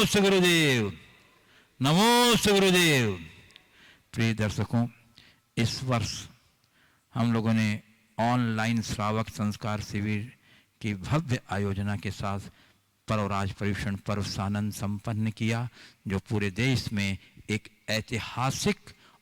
नमोस्तु गुरुदेव, नमोस्तु गुरुदेव। प्रिय दर्शकों, इस वर्ष हम लोगों ने ऑनलाइन श्रावक संस्कार शिविर की भव्य आयोजना के साथ परवराज परिवेषण पर्व सानंद संपन्न किया, जो पूरे देश में एक ऐतिहासिक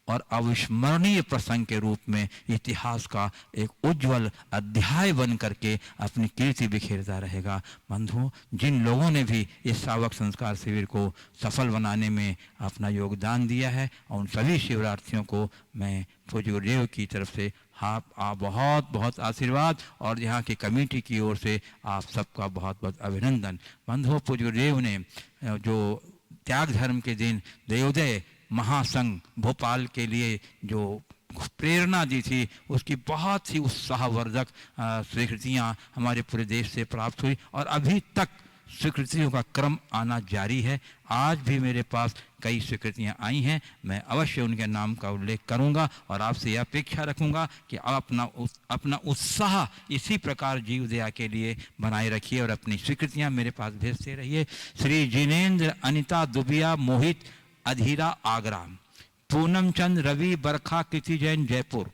और अविस्मरणीय प्रसंग के रूप में इतिहास का एक उज्जवल अध्याय बन करके अपनी कीर्ति बिखेरता रहेगा। बंधुओं, जिन लोगों ने भी इस श्रावक संस्कार शिविर को सफल बनाने में अपना योगदान दिया है, और उन सभी शिविरार्थियों को मैं पूज्य गुरुदेव की तरफ से आप बहुत बहुत आशीर्वाद और यहाँ की कमेटी की ओर से आप सबका बहुत बहुत अभिनंदन। बंधुओं, पूज्य गुरुदेव ने जो त्याग धर्म के दिन देवोदय महासंघ भोपाल के लिए जो प्रेरणा दी थी, उसकी बहुत ही उत्साहवर्धक स्वीकृतियाँ हमारे पूरे देश से प्राप्त हुई और अभी तक स्वीकृतियों का क्रम आना जारी है। आज भी मेरे पास कई स्वीकृतियाँ आई हैं, मैं अवश्य उनके नाम का उल्लेख करूंगा और आपसे यह अपेक्षा रखूंगा कि आप अपना उत्साह इसी प्रकार जीव दया के लिए बनाए रखिए और अपनी स्वीकृतियाँ मेरे पास भेजते रहिए। श्री जिनेन्द्र अनिता दुबिया मोहित अधीरा आगरा, पूनम चंद रवि बरखा कृति जैन जयपुर,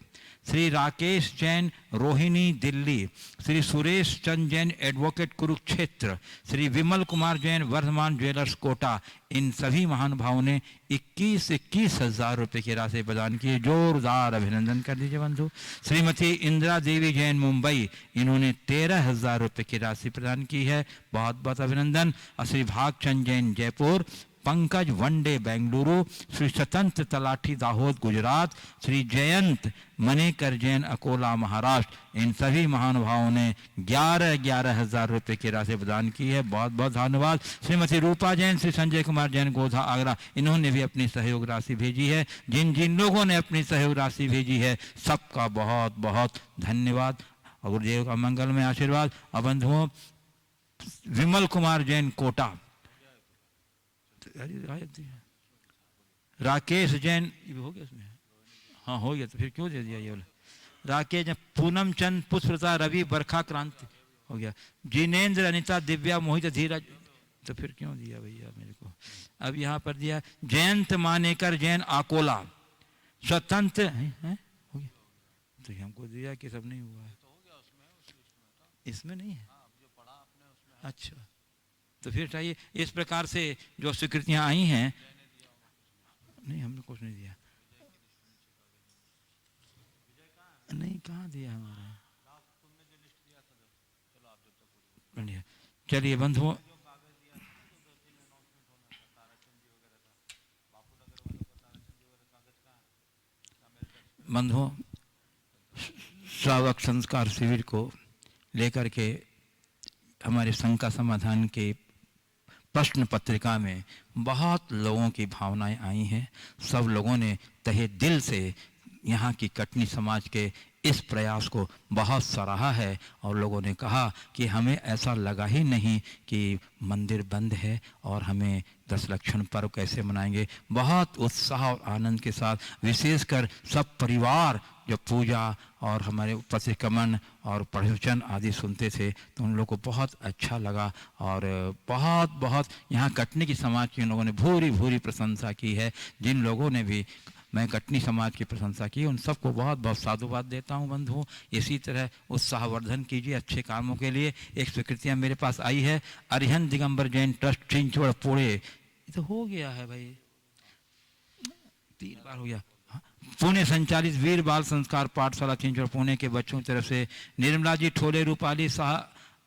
श्री राकेश जैन रोहिणी दिल्ली, श्री सुरेश चंद जैन एडवोकेट कुरुक्षेत्र, श्री विमल कुमार जैन वर्धमान ज्वेलर्स कोटा। इन सभी महानुभावों ने 21 हजार रुपये की राशि प्रदान की। जोरदार अभिनंदन कर दीजिए बंधु। श्रीमती इंदिरा देवी जैन मुंबई, इन्होंने 13,000 रुपये की राशि प्रदान की है, बहुत बहुत अभिनंदन। और श्री भागचंद जैन जयपुर, पंकज वनडे बेंगलुरु, श्री स्वतंत्र तलाठी दाहोद गुजरात, श्री जयंत मनेकर जैन अकोला महाराष्ट्र। इन सभी महानुभावों ने 11,000 रुपये की राशि प्रदान की है, बहुत बहुत धन्यवाद। श्रीमती रूपा जैन, श्री संजय कुमार जैन गोधा आगरा, इन्होंने भी अपनी सहयोग राशि भेजी है। जिन जिन लोगों ने अपनी सहयोग राशि भेजी है, सबका बहुत बहुत धन्यवाद और गुरुदेव का मंगल में आशीर्वाद। और बंधुओं, विमल कुमार जैन कोटा, राकेश जैन, हो गया इसमें, हाँ हो गया, तो फिर क्यों दे दिया ये वाला। राकेश, पूनम चंद पुष्पलता रवि बरखा क्रांति, हो गया। जिनेन्द्र अनिता दिव्या मोहित धीरज, तो फिर क्यों दिया भैया मेरे को। अब यहाँ पर दिया जयंत मानेकर जैन आकोला, स्वतंत्र हो गया, तो हमको दिया कि सब नहीं हुआ है, इसमें नहीं है। अच्छा, तो फिर चाहिए। इस प्रकार से जो स्वीकृतियां आई हैं, नहीं हमने कुछ नहीं दिया, नहीं कहाँ दिया हमारा। चलिए बंधुओं, श्रावक संस्कार शिविर को लेकर के हमारे शंका समाधान के प्रश्न पत्रिका में बहुत लोगों की भावनाएं आई हैं। सब लोगों ने तहे दिल से यहाँ की कटनी समाज के इस प्रयास को बहुत सराहा है और लोगों ने कहा कि हमें ऐसा लगा ही नहीं कि मंदिर बंद है और हमें 10 लक्षण पर्व कैसे मनाएंगे। बहुत उत्साह और आनंद के साथ, विशेषकर सब परिवार जो पूजा और हमारे प्रतिक्रमण और प्रवचन आदि सुनते थे, तो उन लोगों को बहुत अच्छा लगा और बहुत बहुत यहाँ कटनी की समाज के लोगों ने भूरी भूरी प्रशंसा की है। जिन लोगों ने भी मैं कटनी समाज की प्रशंसा की, उन सबको बहुत बहुत साधुवाद देता हूँ। बंधुओं, इसी तरह उत्साहवर्धन कीजिए अच्छे कामों के लिए। एक स्वीकृतियाँ मेरे पास आई है, अरिहंत दिगंबर जैन ट्रस्ट चिंचवड़ पुणे, ये तो हो गया है भाई, 3 बार हो गया। पुणे संचालित वीर बाल संस्कार पाठशाला चिंचवड़ पुणे के बच्चों की तरफ से निर्मला जी ठोले, रूपाली शाह,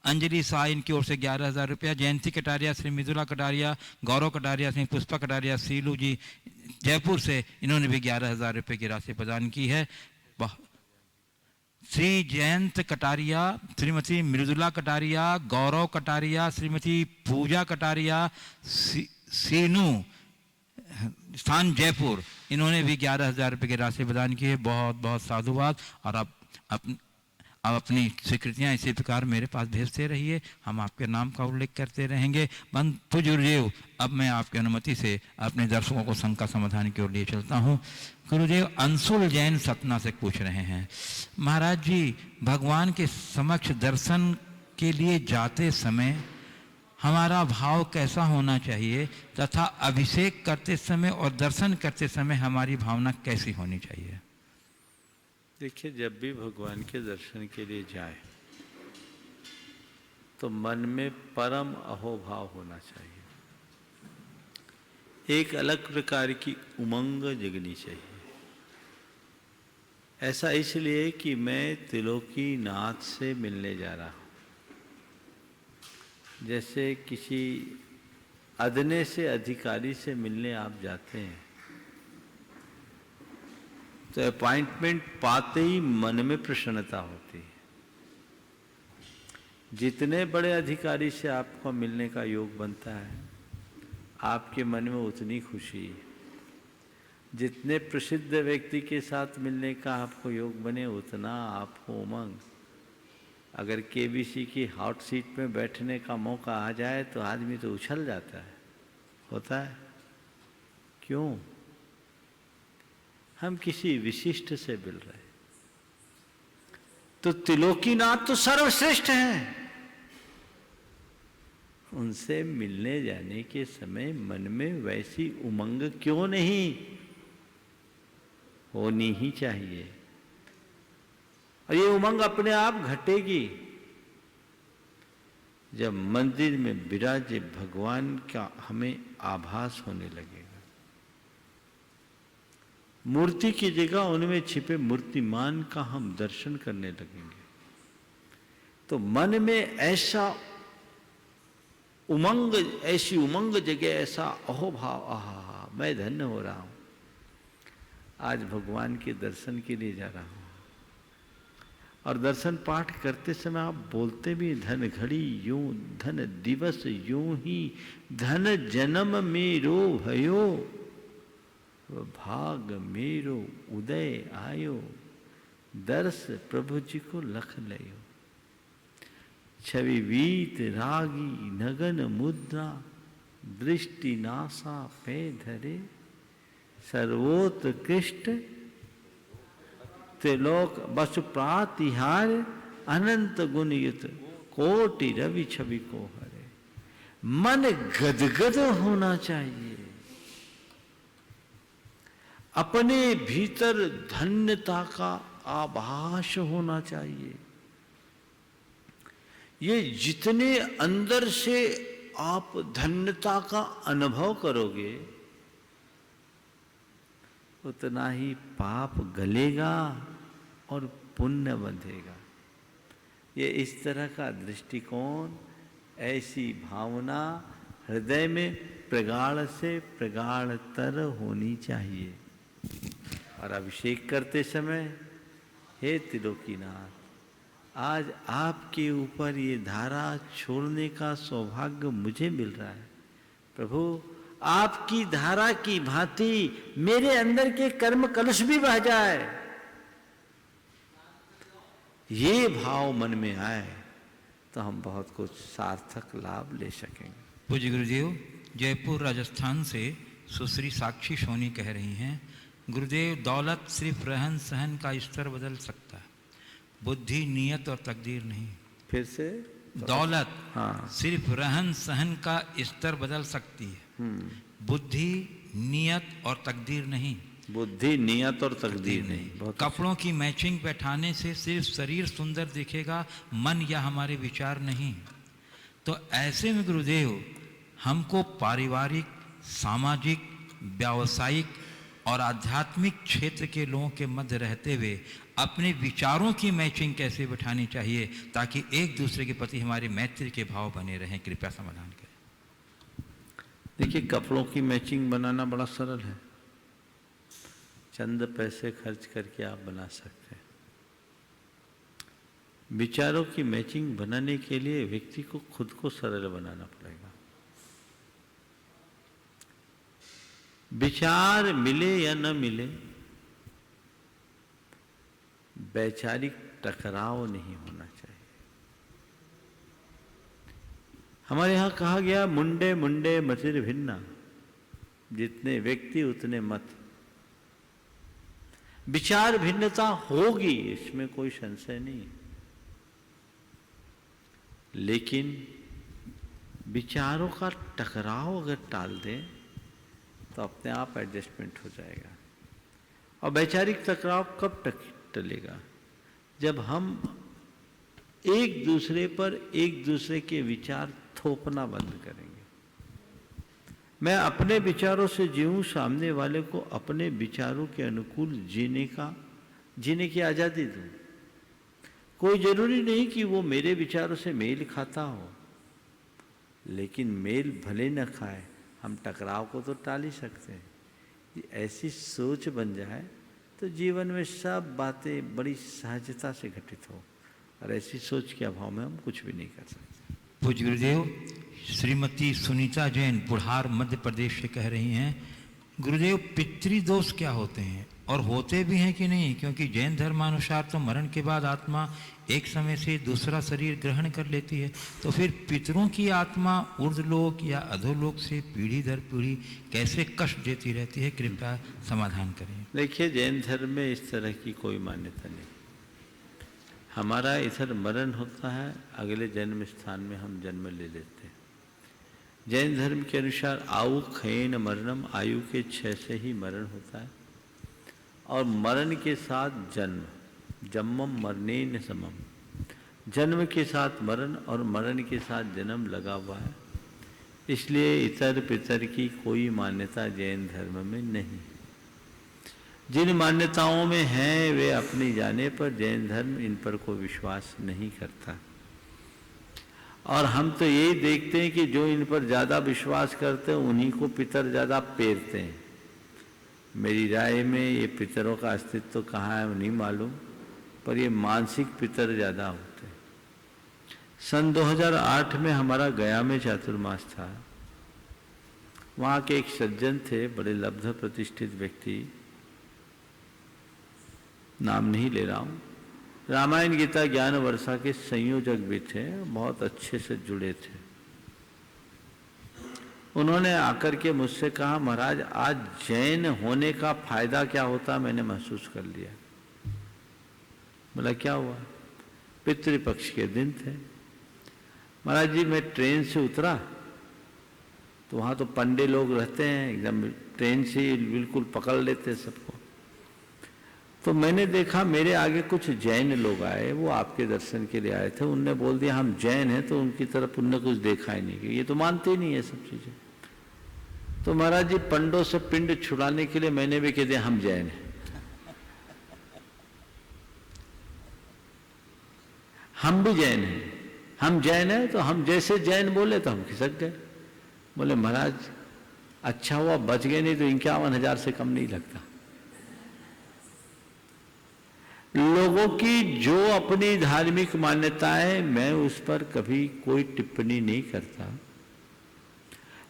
अंजलि शाह, इनकी ओर से 11,000 रुपया। जयंती कटारिया, श्री मृदुला कटारिया, गौरव कटारिया, श्री पुष्पा कटारिया, सीलू जी जयपुर से, इन्होंने भी 11,000 रुपये की राशि प्रदान की है। श्री जयंत कटारिया, श्रीमती मृदुला कटारिया, गौरव कटारिया, श्रीमती पूजा कटारिया, सीनू स्थान जयपुर, इन्होंने भी 11,000 रुपये की राशि प्रदान की है, बहुत बहुत साधुवाद। और अब अपनी स्वीकृतियाँ इसी प्रकार मेरे पास भेजते रहिए, हम आपके नाम का उल्लेख करते रहेंगे। पूज्य गुरुदेव, अब मैं आपकी अनुमति से अपने दर्शकों को शंका समाधान की ओर लिए चलता हूँ। गुरुदेव अंशुल जैन सतना से पूछ रहे हैं, महाराज जी भगवान के समक्ष दर्शन के लिए जाते समय हमारा भाव कैसा होना चाहिए तथा अभिषेक करते समय और दर्शन करते समय हमारी भावना कैसी होनी चाहिए। देखिए, जब भी भगवान के दर्शन के लिए जाए तो मन में परम अहोभाव होना चाहिए, एक अलग प्रकार की उमंग जगनी चाहिए। ऐसा इसलिए कि मैं त्रिलोकीनाथ से मिलने जा रहा हूं। जैसे किसी अदने से अधिकारी से मिलने आप जाते हैं तो अपॉइंटमेंट पाते ही मन में प्रसन्नता होती है। जितने बड़े अधिकारी से आपको मिलने का योग बनता है, आपके मन में उतनी खुशी है। जितने प्रसिद्ध व्यक्ति के साथ मिलने का आपको योग बने, उतना आपको उमंग। अगर केबीसी की हॉट सीट में बैठने का मौका आ जाए तो आदमी तो उछल जाता है, होता है। क्यों? हम किसी विशिष्ट से मिल रहे। तो त्रिलोकीनाथ तो सर्वश्रेष्ठ हैं, उनसे मिलने जाने के समय मन में वैसी उमंग क्यों नहीं होनी ही चाहिए। और ये उमंग अपने आप घटेगी जब मंदिर में विराजे भगवान का हमें आभास होने लगेगा। मूर्ति की जगह उनमें छिपे मूर्तिमान का हम दर्शन करने लगेंगे तो मन में ऐसा उमंग, ऐसी उमंग जगह, ऐसा अहोभाव, आहा मैं धन्य हो रहा हूं, आज भगवान के दर्शन के लिए जा रहा हूं। और दर्शन पाठ करते समय आप बोलते भी, धन घड़ी यूं, धन दिवस यूं ही, धन जन्म मेरो भयो, भाग मेरो उदय आयो, दर्श प्रभु जी को लख लयो। छवि वीत रागी नगन मुद्रा, दृष्टि नासा पे धरे, सर्वोत्कृष्ट त्रिलोक बसु प्रातिहार, अनंत गुण युत कोटि रवि छवि को हरे। मन गदगद होना चाहिए, अपने भीतर धन्यता का आभास होना चाहिए। ये जितने अंदर से आप धन्यता का अनुभव करोगे, उतना ही पाप गलेगा और पुण्य बंधेगा। ये इस तरह का दृष्टिकोण, ऐसी भावना हृदय में प्रगाढ़ से प्रगाढ़तर होनी चाहिए। और अभिषेक करते समय, हे त्रिलोकीनाथ, आज आपके ऊपर ये धारा छोड़ने का सौभाग्य मुझे मिल रहा है। प्रभु, आपकी धारा की भांति मेरे अंदर के कर्म कलश भी बह जाए, ये भाव मन में आए तो हम बहुत कुछ सार्थक लाभ ले सकेंगे। पूज्य गुरुदेव, जयपुर राजस्थान से सुश्री साक्षी सोनी कह रही हैं, गुरुदेव, दौलत सिर्फ रहन सहन का स्तर बदल सकता है, बुद्धि, नियत और तकदीर नहीं। फिर से, दौलत हाँ, सिर्फ रहन सहन का स्तर बदल सकती है, बुद्धि, नियत और तकदीर नहीं। बुद्धि, नियत और तकदीर नहीं। कपड़ों की मैचिंग बैठाने से सिर्फ शरीर सुंदर दिखेगा, मन या हमारे विचार नहीं। तो ऐसे में गुरुदेव, हमको पारिवारिक, सामाजिक, व्यावसायिक और आध्यात्मिक क्षेत्र के लोगों के मध्य रहते हुए अपने विचारों की मैचिंग कैसे बिठानी चाहिए ताकि एक दूसरे के प्रति हमारे मैत्री के भाव बने रहें। कृपया समाधान करें। देखिए, कपड़ों की मैचिंग बनाना बड़ा सरल है, चंद पैसे खर्च करके आप बना सकते हैं। विचारों की मैचिंग बनाने के लिए व्यक्ति को खुद को सरल बनाना पड़ेगा। विचार मिले या न मिले, वैचारिक टकराव नहीं होना चाहिए। हमारे यहां कहा गया, मुंडे मुंडे मतिर भिन्ना, जितने व्यक्ति उतने मत। विचार भिन्नता होगी, इसमें कोई संशय नहीं, लेकिन विचारों का टकराव अगर टाल दें तो अपने आप एडजस्टमेंट हो जाएगा। और वैचारिक टकराव कब टलेगा? जब हम एक दूसरे पर एक दूसरे के विचार थोपना बंद करेंगे। मैं अपने विचारों से जीऊं, सामने वाले को अपने विचारों के अनुकूल जीने की आज़ादी दूं। कोई जरूरी नहीं कि वो मेरे विचारों से मेल खाता हो, लेकिन मेल भले न खाए, हम टकराव को तो टाल ही सकते हैं। कि ऐसी सोच बन जाए तो जीवन में सब बातें बड़ी सहजता से घटित हो, और ऐसी सोच के अभाव में हम कुछ भी नहीं कर सकते। पूज्य गुरुदेव, श्रीमती सुनीता जैन बुढ़ार मध्य प्रदेश से कह रही हैं, गुरुदेव पितृदोष क्या होते हैं और होते भी हैं कि नहीं? क्योंकि जैन धर्मानुसार तो मरण के बाद आत्मा एक समय से दूसरा शरीर ग्रहण कर लेती है, तो फिर पितरों की आत्मा ऊर्ध्वलोक या अधोलोक से पीढ़ी दर पीढ़ी कैसे कष्ट देती रहती है? कृपया समाधान करें। देखिए, जैन धर्म में इस तरह की कोई मान्यता नहीं। हमारा इधर मरण होता है, अगले जन्म स्थान में हम जन्म ले लेते हैं। जैन धर्म के अनुसार आयु खयेन मरणम, आयु के 6 से ही मरण होता है, और मरण के साथ जन्म, जन्मम मरणेन समम, जन्म के साथ मरण और मरण के साथ जन्म लगा हुआ है। इसलिए इतर पितर की कोई मान्यता जैन धर्म में नहीं। जिन मान्यताओं में हैं वे अपनी जाने पर, जैन धर्म इन पर कोई विश्वास नहीं करता। और हम तो यही देखते हैं कि जो इन पर ज़्यादा विश्वास करते हैं उन्हीं को पितर ज़्यादा पेरते हैं। मेरी राय में ये पितरों का अस्तित्व कहाँ है नहीं मालूम, पर ये मानसिक पितर ज़्यादा होते हैं। सन 2008 में हमारा गया में चातुर्मास था। वहाँ के एक सज्जन थे, बड़े लब्ध प्रतिष्ठित व्यक्ति, नाम नहीं ले रहा हूँ, रामायण गीता ज्ञान वर्षा के संयोजक भी थे, बहुत अच्छे से जुड़े थे। उन्होंने आकर के मुझसे कहा, महाराज आज जैन होने का फायदा क्या होता मैंने महसूस कर लिया। बोला क्या हुआ? पितृपक्ष के दिन थे। महाराज जी मैं ट्रेन से उतरा तो वहाँ तो पंडे लोग रहते हैं, एकदम ट्रेन से बिल्कुल पकड़ लेते सबको। तो मैंने देखा मेरे आगे कुछ जैन लोग आए, वो आपके दर्शन के लिए आए थे। उनने बोल दिया हम जैन हैं, तो उनकी तरफ उनने कुछ देखा ही नहीं, ये तो मानते ही नहीं है सब चीज़ें। तो महाराज जी पंडों से पिंड छुड़ाने के लिए मैंने भी कह दिया हम जैन हैं। हम भी जैन हैं, हम जैन हैं, तो हम जैसे जैन बोले तो हम खिसक गए। बोले महाराज अच्छा हुआ बच गए, नहीं तो 51,000 से कम नहीं लगता। लोगों की जो अपनी धार्मिक मान्यताएं, मैं उस पर कभी कोई टिप्पणी नहीं करता,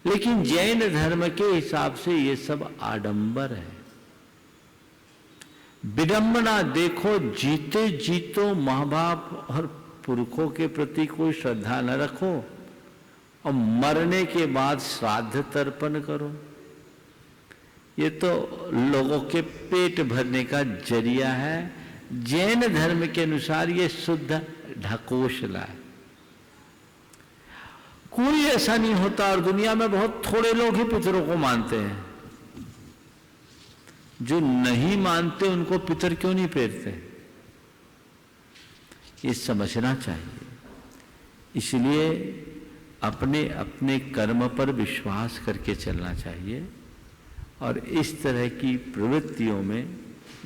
लेकिन जैन धर्म के हिसाब से ये सब आडंबर है, विडंबना। देखो जीते जीतो माँ बाप और पुरखों के प्रति कोई श्रद्धा न रखो और मरने के बाद श्राद्ध तर्पण करो, ये तो लोगों के पेट भरने का जरिया है। जैन धर्म के अनुसार ये शुद्ध ढकोसला है। कोई ऐसा नहीं होता, और दुनिया में बहुत थोड़े लोग ही पितरों को मानते हैं। जो नहीं मानते उनको पितर क्यों नहीं पेरते, ये समझना चाहिए। इसलिए अपने अपने कर्म पर विश्वास करके चलना चाहिए और इस तरह की प्रवृत्तियों में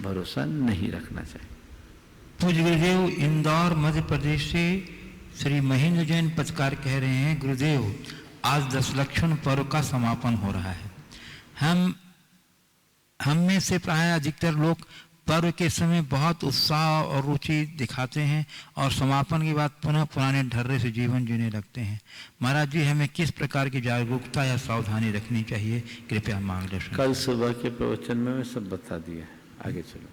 भरोसा नहीं रखना चाहिए। पूज्य गुरुदेव, इंदौर मध्य प्रदेश से श्री महेंद्र जैन पत्रकार कह रहे हैं, गुरुदेव आज 10 लक्षण पर्व का समापन हो रहा है। हम में से प्राय अधिकतर लोग पर्व के समय बहुत उत्साह और रुचि दिखाते हैं और समापन के बाद पुनः पुराने ढर्रे से जीवन जीने लगते हैं। महाराज जी हमें किस प्रकार की जागरूकता या सावधानी रखनी चाहिए, कृपया मार्गदर्शन। कल सुबह के प्रवचन में मैं सब बता दिया, आगे चलो।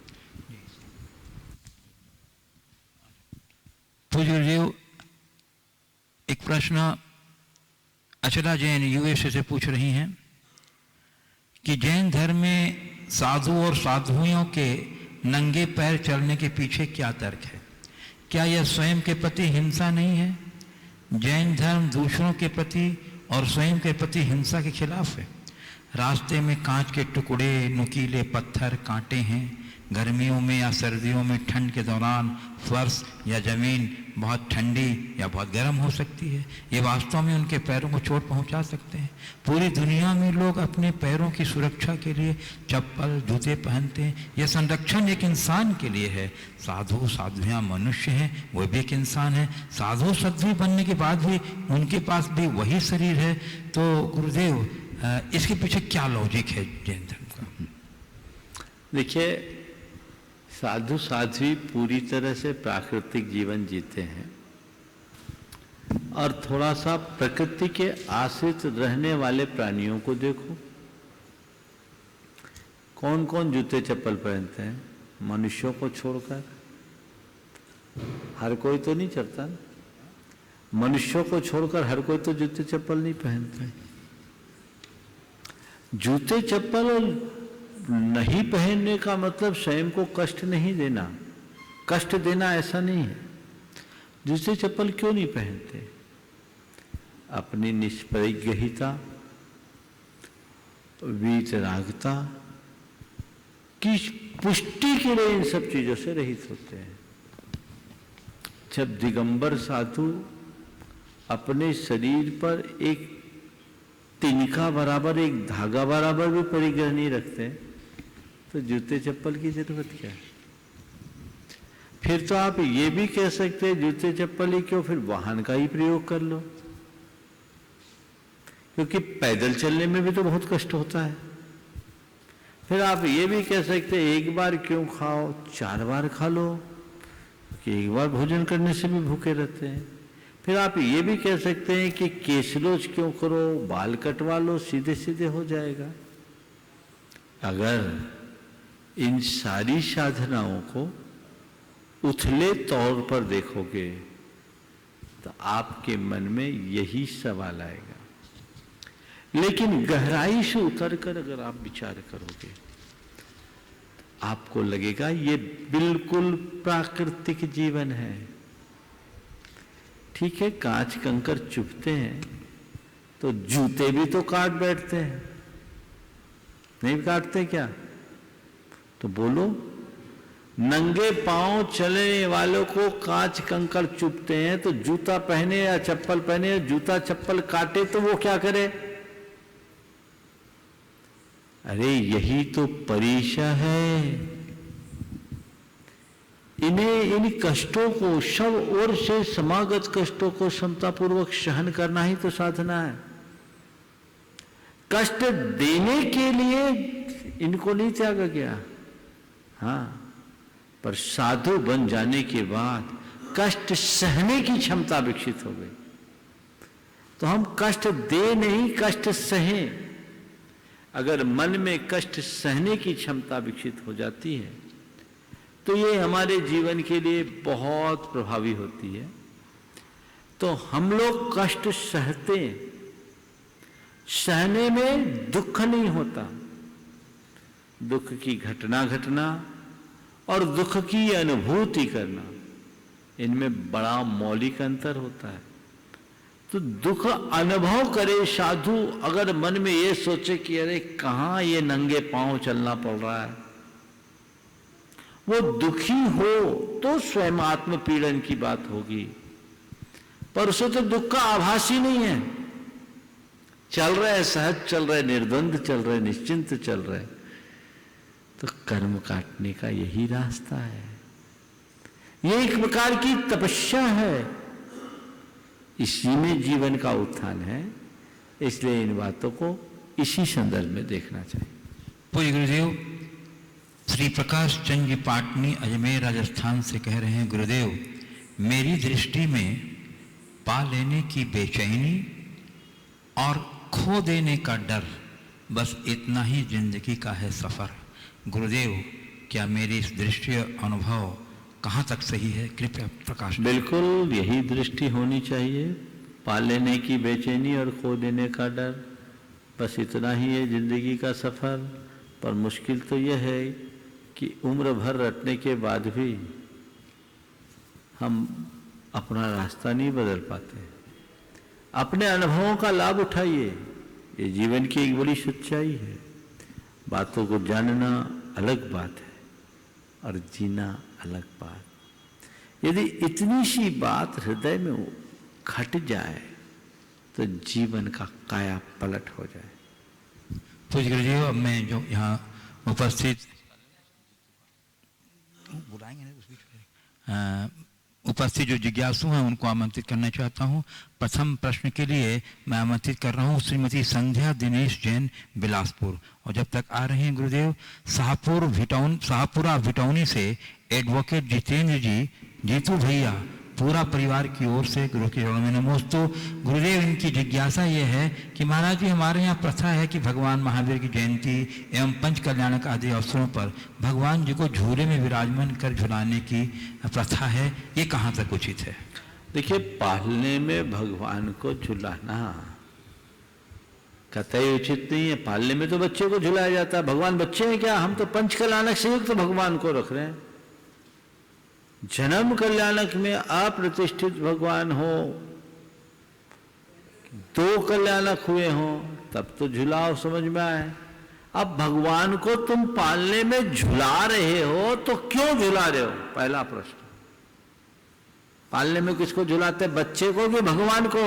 पूज्य गुरुदेव, एक प्रश्न अचला जैन यूएसए से पूछ रही हैं कि जैन धर्म में साधु और साधुओं के नंगे पैर चलने के पीछे क्या तर्क है? क्या यह स्वयं के प्रति हिंसा नहीं है? जैन धर्म दूसरों के प्रति और स्वयं के प्रति हिंसा के खिलाफ है। रास्ते में कांच के टुकड़े, नुकीले पत्थर, कांटे हैं। गर्मियों में या सर्दियों में ठंड के दौरान फर्श या ज़मीन बहुत ठंडी या बहुत गर्म हो सकती है। ये वास्तव में उनके पैरों को चोट पहुंचा सकते हैं। पूरी दुनिया में लोग अपने पैरों की सुरक्षा के लिए चप्पल, जूते पहनते हैं। यह संरक्षण एक इंसान के लिए है। साधु साध्वियाँ मनुष्य हैं, वो भी एक इंसान है। साधु साध्वी बनने के बाद भी उनके पास भी वही शरीर है। तो गुरुदेव, इसके पीछे क्या लॉजिक है जैन धर्म का? देखिए, साधु साध्वी पूरी तरह से प्राकृतिक जीवन जीते हैं और थोड़ा सा प्रकृति के आश्रित रहने वाले प्राणियों को देखो। कौन कौन जूते चप्पल पहनते हैं? मनुष्यों को छोड़कर हर कोई तो नहीं चलता ना। मनुष्यों को छोड़कर हर कोई तो जूते चप्पल नहीं पहनते। जूते चप्पल और नहीं पहनने का मतलब स्वयं को कष्ट नहीं देना। कष्ट देना ऐसा नहीं है। जूते चप्पल क्यों नहीं पहनते? अपनी निष्परिग्रहिता, वीतरागता की पुष्टि के लिए इन सब चीजों से रहित होते हैं। जब दिगंबर साधु अपने शरीर पर एक तिनका बराबर, एक धागा बराबर भी परिग्रह नहीं रखते, तो जूते चप्पल की जरूरत क्या है? फिर तो आप ये भी कह सकते हैं जूते चप्पल ही क्यों, फिर वाहन का ही प्रयोग कर लो, क्योंकि पैदल चलने में भी तो बहुत कष्ट होता है। फिर आप ये भी कह सकते हैं एक बार क्यों खाओ, 4 बार खा लो, कि एक बार भोजन करने से भी भूखे रहते हैं। फिर आप ये भी कह सकते हैं कि केशरोज क्यों करो, बाल कटवा लो, सीधे सीधे हो जाएगा। अगर इन सारी साधनाओं को उथले तौर पर देखोगे तो आपके मन में यही सवाल आएगा। लेकिन गहराई से उतरकर अगर आप विचार करोगे, आपको लगेगा ये बिल्कुल प्राकृतिक जीवन है। ठीक है, कांच कंकर चुभते हैं तो जूते भी तो काट बैठते हैं, नहीं काटते क्या? तो बोलो, नंगे पांव चलने वालों को कांच कंकर चुभते हैं, तो जूता पहने या चप्पल पहने, जूता चप्पल काटे तो वो क्या करे? अरे यही तो परीक्षा है। इन्हें, इन कष्टों को, सब ओर से समागत कष्टों को क्षमतापूर्वक सहन करना ही तो साधना है। कष्ट देने के लिए इनको नहीं त्यागा गया। हाँ, पर साधु बन जाने के बाद कष्ट सहने की क्षमता विकसित हो गई। तो हम कष्ट दे नहीं, कष्ट सहें। अगर मन में कष्ट सहने की क्षमता विकसित हो जाती है तो ये हमारे जीवन के लिए बहुत प्रभावी होती है। तो हम लोग कष्ट सहते हैं, सहने में दुख नहीं होता। दुख की घटना घटना और दुख की अनुभूति करना, इनमें बड़ा मौलिक अंतर होता है। तो दुख अनुभव करे साधु अगर मन में ये सोचे कि अरे कहाँ ये नंगे पांव चलना पड़ रहा है, वो दुखी हो तो स्वयं आत्म पीड़न की बात होगी, पर उसे तो दुख का आभास ही नहीं है। चल रहे, सहज चल रहे, निर्द्वंद चल रहे, निश्चिंत चल रहे, तो कर्म काटने का यही रास्ता है। ये एक प्रकार की तपस्या है, इसी में जीवन का उत्थान है। इसलिए इन बातों को इसी संदर्भ में देखना चाहिए। पूज्य गुरुदेव, श्री प्रकाश चंद जी पाटनी अजमेर राजस्थान से कह रहे हैं, गुरुदेव मेरी दृष्टि में पा लेने की बेचैनी और खो देने का डर, बस इतना ही जिंदगी का है सफर। गुरुदेव, क्या मेरी इस दृष्टि अनुभव कहाँ तक सही है? कृपया प्रकाश। बिल्कुल यही दृष्टि होनी चाहिए। पा लेने की बेचैनी और खो देने का डर, बस इतना ही है जिंदगी का सफर। पर मुश्किल तो यह है कि उम्र भर रटने के बाद भी हम अपना रास्ता नहीं बदल पाते। अपने अनुभवों का लाभ उठाइए। ये जीवन की एक बड़ी सच्चाई है। बातों को जानना अलग बात है और जीना अलग बात। यदि इतनी सी बात हृदय में खट जाए तो जीवन का काया पलट हो जाए। पूज गुरुजी, अब मैं जो यहाँ उपस्थित उपस्थित जो जिज्ञासु हैं उनको आमंत्रित करना चाहता हूँ। प्रथम प्रश्न के लिए मैं आमंत्रित कर रहा हूँ श्रीमती संध्या दिनेश जैन, बिलासपुर। और जब तक आ रहे हैं गुरुदेव, शाहपुरा भिटौनी से एडवोकेट जितेंद्र जी, जीतू भैया, पूरा परिवार की ओर से गुरु के चरणों में नमोस्तु। गुरुदेव, इनकी जिज्ञासा ये है कि महाराज जी, हमारे यहाँ प्रथा है कि भगवान महावीर की जयंती एवं पंच कल्याणक आदि अवसरों पर भगवान जी को झूले में विराजमान कर झुलाने की प्रथा है, ये कहाँ तक उचित है? देखिए, पालने में भगवान को झुलाना कतई उचित नहीं है। पालने में तो बच्चे को झुलाया जाता है। भगवान बच्चे हैं क्या? हम तो पंच कल्याणक से युक्त भगवान को रख रहे हैं। जन्म कल्याणक में अप्रतिष्ठित भगवान हो, दो कल्याणक हुए हो, तब तो झुलाओ समझ में आए। अब भगवान को तुम पालने में झुला रहे हो तो क्यों झुला रहे हो? पहला प्रश्न। पालने में किसको झुलाते? बच्चे को कि भगवान को?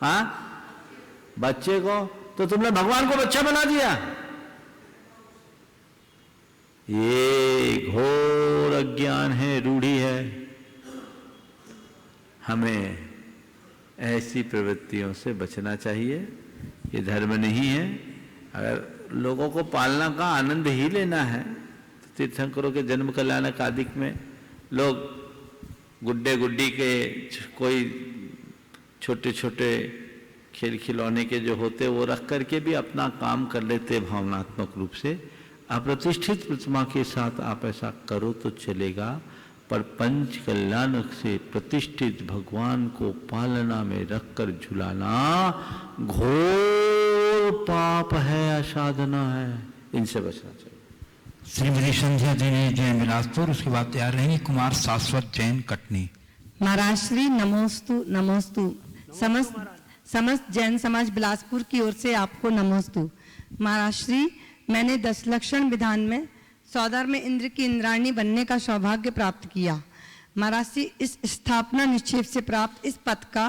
हाँ, बच्चे को। तो तुमने भगवान को बच्चा बना दिया। ये घोर अज्ञान है, रूढ़ी है। हमें ऐसी प्रवृत्तियों से बचना चाहिए। ये धर्म नहीं है। अगर लोगों को पालना का आनंद ही लेना है तो तीर्थंकरों के जन्म कल्याणक आदि में लोग गुड्डे गुड्डी के कोई छोटे छोटे खेल खिलौने के जो होते वो रख करके भी अपना काम कर लेते भावनात्मक रूप से। अप्रतिष्ठित प्रतिमा के साथ आप ऐसा करो तो चलेगा, पर पंच कल्याणक से प्रतिष्ठित भगवान को पालना में रखकर झुलाना घोर पाप है, असाधना है। इनसे बचना चाहिए। श्रीमती संध्या दिनेश जैन, बिलासपुर। उसके बाद तैयार रहेंगे कुमार शाश्वत जैन, कटनी। महाराज श्री नमोस्तु नमोस्तु। समस्त जैन समाज बिलासपुर की ओर से आपको नमोस्तु। महाराज श्री, मैंने 10 लक्षण विधान में सौदर में इंद्र की इंद्राणी बनने का सौभाग्य प्राप्त किया। महाराज श्री, इस स्थापना निक्षेप से प्राप्त इस पद का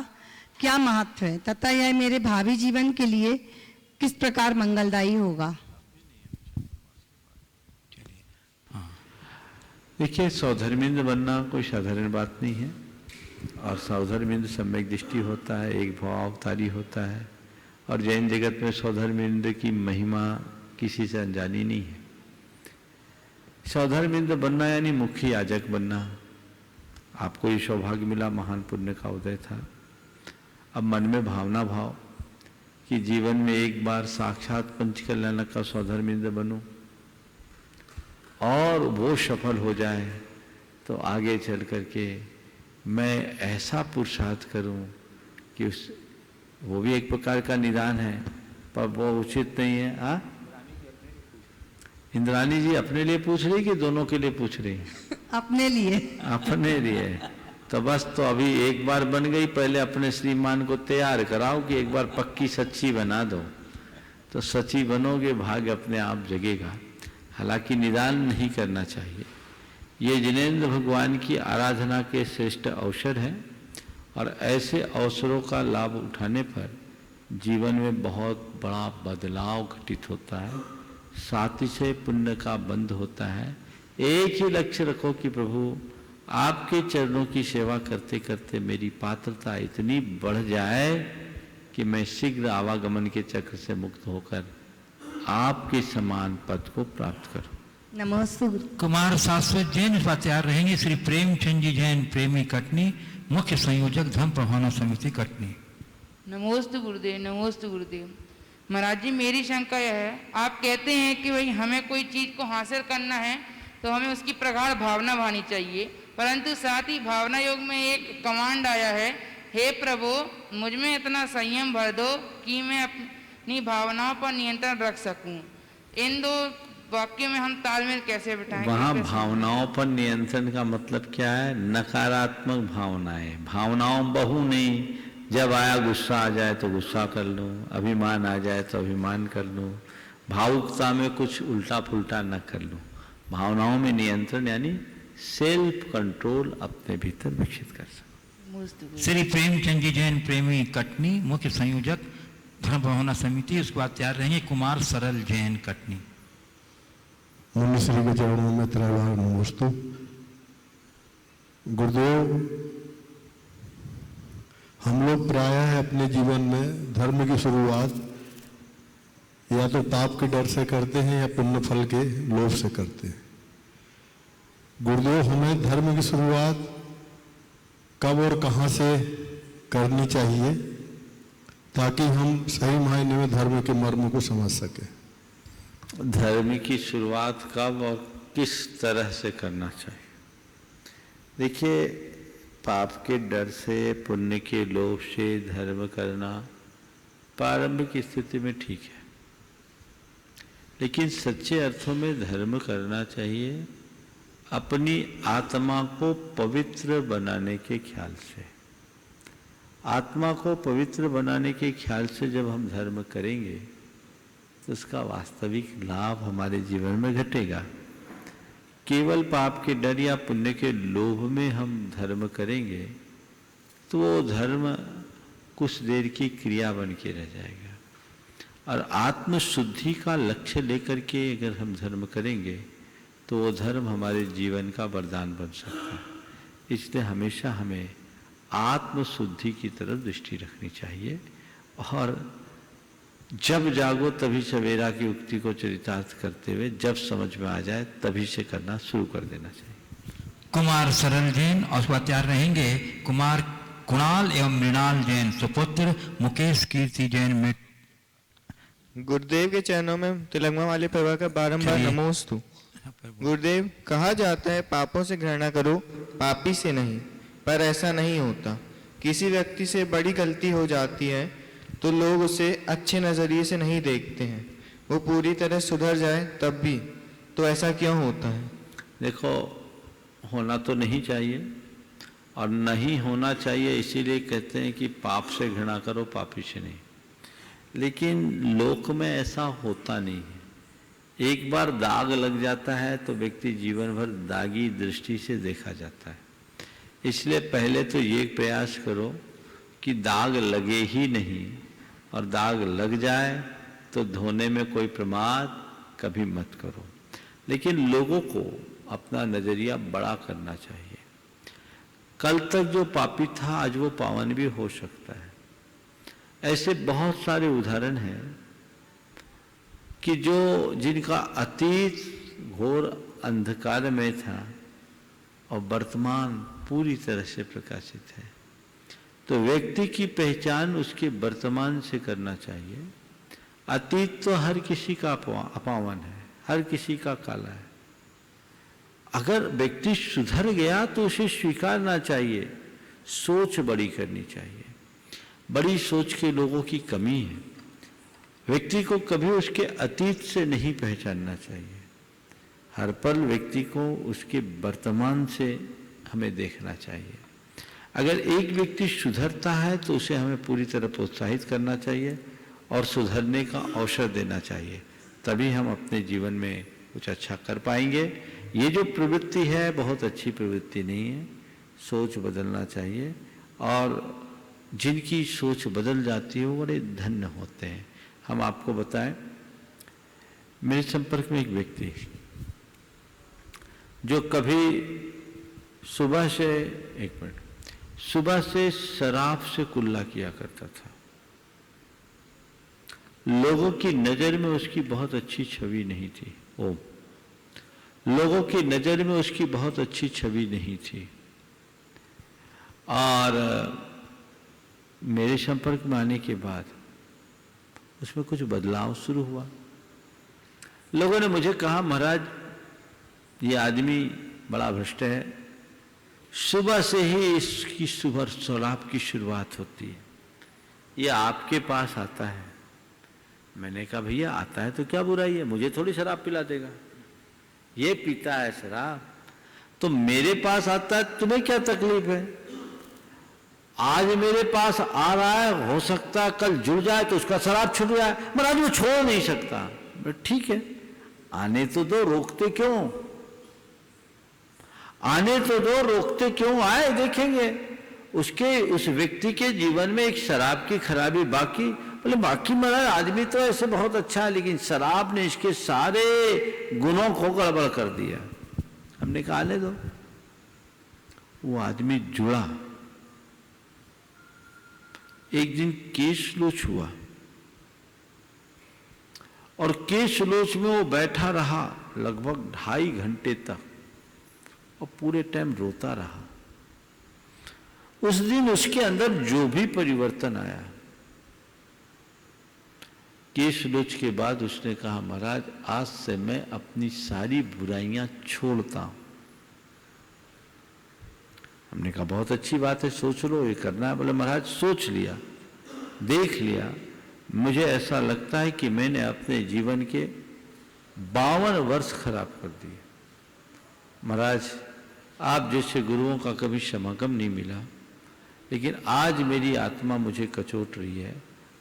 क्या महत्व है तथा यह मेरे भावी जीवन के लिए किस प्रकार मंगलदायी होगा? देखिए, सौधर्मेंद्र बनना कोई साधारण बात नहीं है। और सौधर्मेंद्र सम्यक दृष्टि होता है, एक भावावतारी होता है। और जैन जगत में सौधर्मेंद्र की महिमा किसी से अनजानी नहीं है। सौधर्मेंद्र बनना यानी मुख्य याजक बनना। आपको ये सौभाग्य मिला, महान पुण्य का उदय था। अब मन में भावना भाव कि जीवन में एक बार साक्षात पंच कल्याणक का सौधर्मेंद्र बनूं और वो सफल हो जाए तो आगे चल करके मैं ऐसा पुरुषार्थ करूं कि उस वो भी एक प्रकार का निदान है, पर वो उचित नहीं है। हाँ, इंद्राणी जी अपने लिए पूछ रही कि दोनों के लिए पूछ रही? अपने लिए। अपने लिए। तो बस, तो अभी एक बार बन गई, पहले अपने श्रीमान को तैयार कराओ कि एक बार पक्की सच्ची बना दो। तो सच्ची बनोगे, भाग्य अपने आप जगेगा। हालांकि निदान नहीं करना चाहिए। ये जिनेंद्र भगवान की आराधना के श्रेष्ठ अवसर हैं और ऐसे अवसरों का लाभ उठाने पर जीवन में बहुत बड़ा बदलाव घटित होता है। साथ ही से पुण्य का बंध होता है। एक ही लक्ष्य रखो कि प्रभु आपके चरणों की सेवा करते करते मेरी पात्रता इतनी बढ़ जाए कि मैं शीघ्र आवागमन के चक्र से मुक्त होकर आपके समान पद को प्राप्त करूं। नमोस्तु। कुमार शाश्वत जैन। इस बात तैयार रहेंगे श्री प्रेमचंद जी जैन, प्रेमी, कटनी, मुख्य संयोजक धर्म प्रभावना समिति, कटनी। नमोस्तु गुरुदेव, नमोस्तु गुरुदेव। महाराज जी, मेरी शंका यह है, आप कहते हैं कि भाई हमें कोई चीज़ को हासिल करना है तो हमें उसकी प्रगाढ़ भावना भानी चाहिए, परंतु साथ ही भावना योग में एक कमांड आया है, हे प्रभु मुझ में इतना संयम भर दो कि मैं अपनी भावनाओं पर नियंत्रण रख सकूं। इन दो वाक्यों में हम तालमेल कैसे बिठाएंगे? वहाँ भावनाओं पर नियंत्रण का मतलब क्या है? नकारात्मक भावनाएं। भावनाओं बहु नहीं, जब आया गुस्सा आ जाए तो गुस्सा कर लूँ, अभिमान आ जाए तो अभिमान कर लूँ, भावुकता में कुछ उल्टा पुल्टा न कर लूँ। भावनाओं में नियंत्रण यानी सेल्फ कंट्रोल अपने भीतर विकसित कर सकूं। श्री प्रेमचंद जी जैन प्रेमी कटनी, मुख्य संयोजक धर्म भावना समिति। उसके बाद तैयार रहेंगे कुमार सरल जैन कटनी। मुनि श्री के चरणों में त्रैवार नमोस्तु। गुरुदेव, हम लोग प्रायः अपने जीवन में धर्म की शुरुआत या तो पाप के डर से करते हैं या पुण्य फल के लोभ से करते हैं। गुरुदेव, हमें धर्म की शुरुआत कब और कहाँ से करनी चाहिए ताकि हम सही मायने में धर्म के मर्म को समझ सकें? धर्म की शुरुआत कब और किस तरह से करना चाहिए? देखिए, पाप के डर से, पुण्य के लोभ से धर्म करना प्रारंभिक स्थिति में ठीक है, लेकिन सच्चे अर्थों में धर्म करना चाहिए अपनी आत्मा को पवित्र बनाने के ख्याल से। आत्मा को पवित्र बनाने के ख्याल से जब हम धर्म करेंगे तो उसका वास्तविक लाभ हमारे जीवन में घटेगा। केवल पाप के डर या पुण्य के लोभ में हम धर्म करेंगे तो वो धर्म कुछ देर की क्रिया बन के रह जाएगा। और आत्मशुद्धि का लक्ष्य लेकर के अगर हम धर्म करेंगे तो वो धर्म हमारे जीवन का वरदान बन सकता है। इसलिए हमेशा हमें आत्मशुद्धि की तरफ दृष्टि रखनी चाहिए और जब जागो तभी सवेरा की उक्ति को चरितार्थ करते हुए जब समझ में आ जाए तभी से करना शुरू कर देना चाहिए। कुमार सरल जैन। और उसके बाद तैयार रहेंगे कुमार कुणाल एवं मृणाल जैन, सुपुत्र मुकेश कीर्ति जैन में। गुरुदेव के चरणों में तिलकमा वाले प्रभा का बारंबार नमोस्तु। गुरुदेव, कहा जाता है पापों से घृणा करो, पापी से नहीं, पर ऐसा नहीं होता। किसी व्यक्ति से बड़ी गलती हो जाती है तो लोग उसे अच्छे नजरिए से नहीं देखते हैं, वो पूरी तरह सुधर जाए तब भी, तो ऐसा क्यों होता है? देखो, होना तो नहीं चाहिए और नहीं होना चाहिए, इसीलिए कहते हैं कि पाप से घृणा करो, पापी से नहीं। लेकिन लोक में ऐसा होता नहीं है। एक बार दाग लग जाता है तो व्यक्ति जीवन भर दागी दृष्टि से देखा जाता है। इसलिए पहले तो ये प्रयास करो कि दाग लगे ही नहीं, और दाग लग जाए तो धोने में कोई प्रमाद कभी मत करो। लेकिन लोगों को अपना नज़रिया बड़ा करना चाहिए। कल तक जो पापी था आज वो पावन भी हो सकता है। ऐसे बहुत सारे उदाहरण हैं कि जिनका अतीत घोर अंधकार में था और वर्तमान पूरी तरह से प्रकाशित है। तो व्यक्ति की पहचान उसके वर्तमान से करना चाहिए। अतीत तो हर किसी का अपावन है, हर किसी का काला है। अगर व्यक्ति सुधर गया तो उसे स्वीकारना चाहिए, सोच बड़ी करनी चाहिए। बड़ी सोच के लोगों की कमी है। व्यक्ति को कभी उसके अतीत से नहीं पहचानना चाहिए। हर पल व्यक्ति को उसके वर्तमान से हमें देखना चाहिए। अगर एक व्यक्ति सुधरता है तो उसे हमें पूरी तरह प्रोत्साहित करना चाहिए और सुधरने का अवसर देना चाहिए, तभी हम अपने जीवन में कुछ अच्छा कर पाएंगे। ये जो प्रवृत्ति है बहुत अच्छी प्रवृत्ति नहीं है, सोच बदलना चाहिए। और जिनकी सोच बदल जाती है वो बड़े धन्य होते हैं। हम आपको बताएं, मेरे संपर्क में एक व्यक्ति जो कभी सुबह से शराब से कुल्ला किया करता था। लोगों की नजर में उसकी बहुत अच्छी छवि नहीं थी। लोगों की नजर में उसकी बहुत अच्छी छवि नहीं थी। और मेरे संपर्क में आने के बाद उसमें कुछ बदलाव शुरू हुआ। लोगों ने मुझे कहा, महाराज ये आदमी बड़ा भ्रष्ट है, सुबह से ही इसकी सुबह शराब की शुरुआत होती है, ये आपके पास आता है। मैंने कहा, भैया आता है तो क्या बुराई है, मुझे थोड़ी शराब पिला देगा, ये पीता है शराब तो मेरे पास आता है, तुम्हें क्या तकलीफ है। आज मेरे पास आ रहा है, हो सकता है कल जुड़ जाए तो उसका शराब छूट जाए, महाराज वो छोड़ नहीं सकता। ठीक है, आने तो दो, रोकते क्यों? आने तो दो, रोकते क्यों? आए, देखेंगे। उस व्यक्ति के जीवन में एक शराब की खराबी बाकी, बोले बाकी महाराज आदमी तो ऐसे बहुत अच्छा है, लेकिन शराब ने इसके सारे गुणों को गड़बड़ कर दिया। हमने कहा आने दो। वो आदमी जुड़ा। एक दिन केश लोच हुआ और केश लोच में वो बैठा रहा लगभग 2.5 घंटे तक और पूरे टाइम रोता रहा। उस दिन उसके अंदर जो भी परिवर्तन आया, केश लोच के बाद उसने कहा महाराज आज से मैं अपनी सारी बुराइयां छोड़ता हूं। हमने कहा बहुत अच्छी बात है, सोच लो, ये करना है। बोले महाराज सोच लिया, देख लिया, मुझे ऐसा लगता है कि मैंने अपने जीवन के 52 वर्ष खराब कर दिए। महाराज आप जैसे गुरुओं का कभी समागम नहीं मिला, लेकिन आज मेरी आत्मा मुझे कचोट रही है,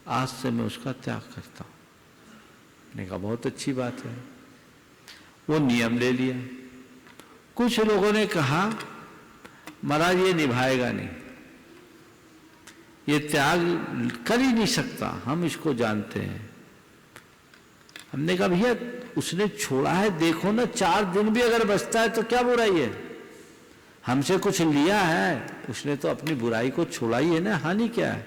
आज से मैं उसका त्याग करता हूं। मैंने कहा बहुत अच्छी बात है। वो नियम ले लिया। कुछ लोगों ने कहा महाराज ये निभाएगा नहीं, ये त्याग कर ही नहीं सकता, हम इसको जानते हैं। हमने कहा भैया उसने छोड़ा है, देखो ना 4 दिन भी अगर बचता है तो क्या बुराई है? हमसे कुछ लिया है, उसने तो अपनी बुराई को छोड़ा ही है ना, हानि क्या है?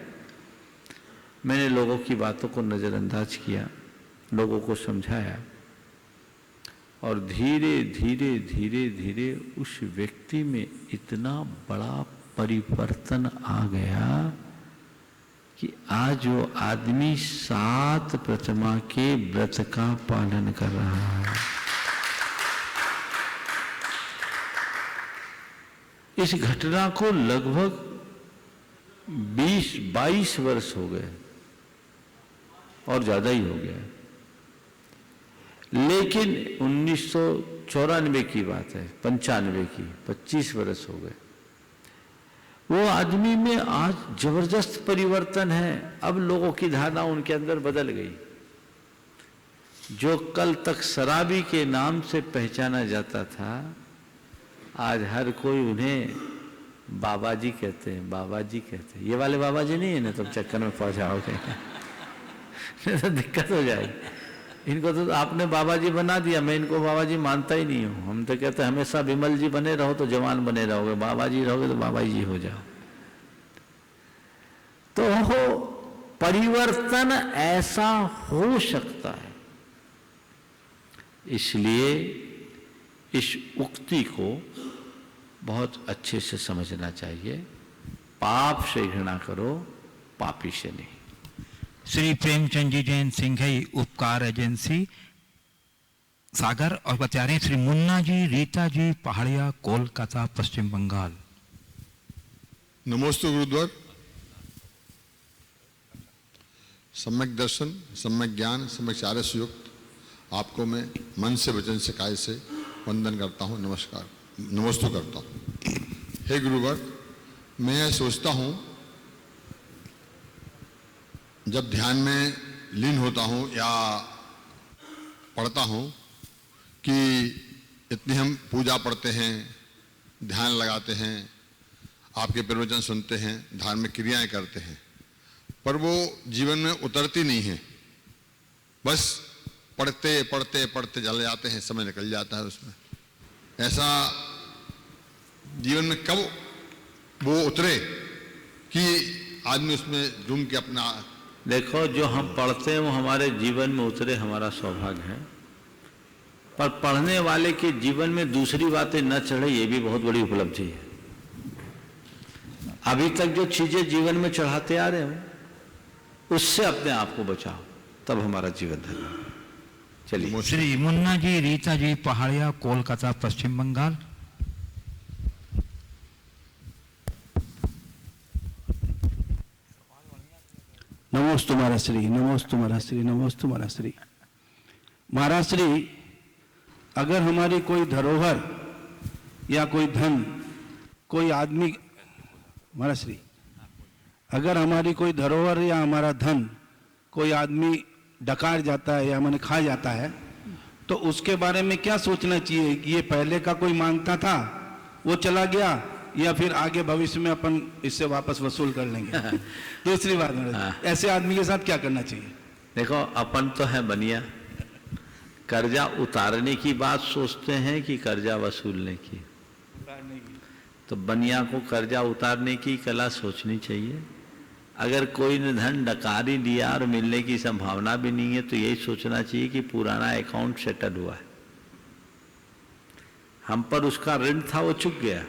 मैंने लोगों की बातों को नजरअंदाज किया, लोगों को समझाया और धीरे धीरे धीरे धीरे उस व्यक्ति में इतना बड़ा परिवर्तन आ गया कि आज वो आदमी 7 प्रतिमा के व्रत का पालन कर रहा है। इस घटना को लगभग 20-22 वर्ष हो गए और ज्यादा ही हो गया, लेकिन 1994 की बात है, 95 की, 25 वर्ष हो गए। वो आदमी में आज जबरदस्त परिवर्तन है। अब लोगों की धारणा उनके अंदर बदल गई। जो कल तक शराबी के नाम से पहचाना जाता था, आज हर कोई उन्हें बाबा जी कहते हैं, बाबा जी कहते हैं। ये वाले बाबा जी नहीं है ना, तुम चक्कर में पड़ जाओगे तो दिक्कत हो जाएगी। इनको तो आपने बाबा जी बना दिया, मैं इनको बाबा जी मानता ही नहीं हूं। हम तो कहते हैं हमेशा विमल जी बने रहो तो जवान बने रहोगे, बाबा जी रहोगे तो बाबा जी हो जाओ। तो हो परिवर्तन ऐसा हो सकता है, इसलिए इस उक्ति को बहुत अच्छे से समझना चाहिए। पाप से घृणा करो, पापी से नहीं। श्री प्रेमचंद जी जैन सिंघई उपकार एजेंसी सागर और बता रहे हैं श्री मुन्ना जी, रीता जी, पहाड़िया, कोलकाता, पश्चिम बंगाल। नमोस्तु गुरुद्वार। सम्यक दर्शन, सम्यक ज्ञान, सम्यक चार्य से युक्त आपको मैं मन से, वचन से, काय से वंदन करता हूँ, नमस्कार, नमोस्तु करता हूँ। हे गुरुवर, मैं यह सोचता हूँ जब ध्यान में लीन होता हूँ या पढ़ता हूँ कि इतनी हम पूजा पढ़ते हैं, ध्यान लगाते हैं, आपके प्रवचन सुनते हैं, धार्मिक क्रियाएं करते हैं, पर वो जीवन में उतरती नहीं है। बस पढ़ते पढ़ते पढ़ते चले जाते हैं, समय निकल जाता है उसमें। ऐसा जीवन में कब वो उतरे कि आदमी उसमें झूम के अपना। देखो, जो हम पढ़ते हैं वो हमारे जीवन में उतरे, हमारा सौभाग्य है। पर पढ़ने वाले के जीवन में दूसरी बातें न चढ़े, ये भी बहुत बड़ी उपलब्धि है। अभी तक जो चीजें जीवन में चढ़ाते आ रहे हो उससे अपने आप को बचाओ, तब हमारा जीवन धन्य। चलिए। श्री मुन्ना जी, रीता जी, पहाड़िया, कोलकाता, पश्चिम बंगाल। नमोस्तु महाराज श्री, नमोस्तु महाराज श्री, नमोस्तु महाराज श्री। महाराज श्री, अगर हमारी कोई धरोहर या कोई धन, कोई आदमी, महाराज श्री, अगर हमारी कोई धरोहर या हमारा धन कोई आदमी डकार जाता है या मैंने खा जाता है, तो उसके बारे में क्या सोचना चाहिए कि ये पहले का कोई मांगता था, वो चला गया, या फिर आगे भविष्य में अपन इससे वापस वसूल कर लेंगे? दूसरी बात महाराज, ऐसे आदमी के साथ क्या करना चाहिए? देखो, अपन तो है बनिया, कर्जा उतारने की बात सोचते हैं कि कर्जा वसूलने की? तो बनिया को कर्जा उतारने की कला सोचनी चाहिए। अगर कोई ने धन डकारी लिया और मिलने की संभावना भी नहीं है, तो यही सोचना चाहिए कि पुराना अकाउंट सेटल हुआ है, हम पर उसका ऋण था वो चुक गया,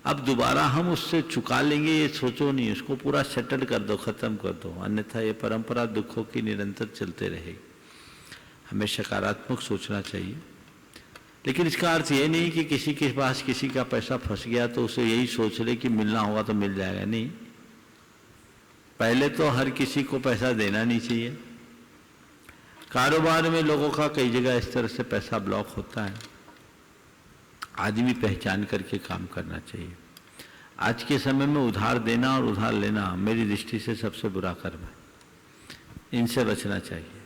अब दोबारा हम उससे चुका लेंगे ये सोचो नहीं, उसको पूरा सेटल कर दो, खत्म कर दो, अन्यथा ये परंपरा दुखों की निरंतर चलते रहेगी। हमें सकारात्मक सोचना चाहिए, लेकिन इसका अर्थ ये नहीं कि किसी के पास किसी का पैसा फंस गया तो उसे यही सोच ले कि मिलना होगा तो मिल जाएगा। नहीं, पहले तो हर किसी को पैसा देना नहीं चाहिए। कारोबार में लोगों का कई जगह इस तरह से पैसा ब्लॉक होता है, आदमी पहचान करके काम करना चाहिए। आज के समय में उधार देना और उधार लेना मेरी दृष्टि से सबसे बुरा कर्म है, इनसे बचना चाहिए।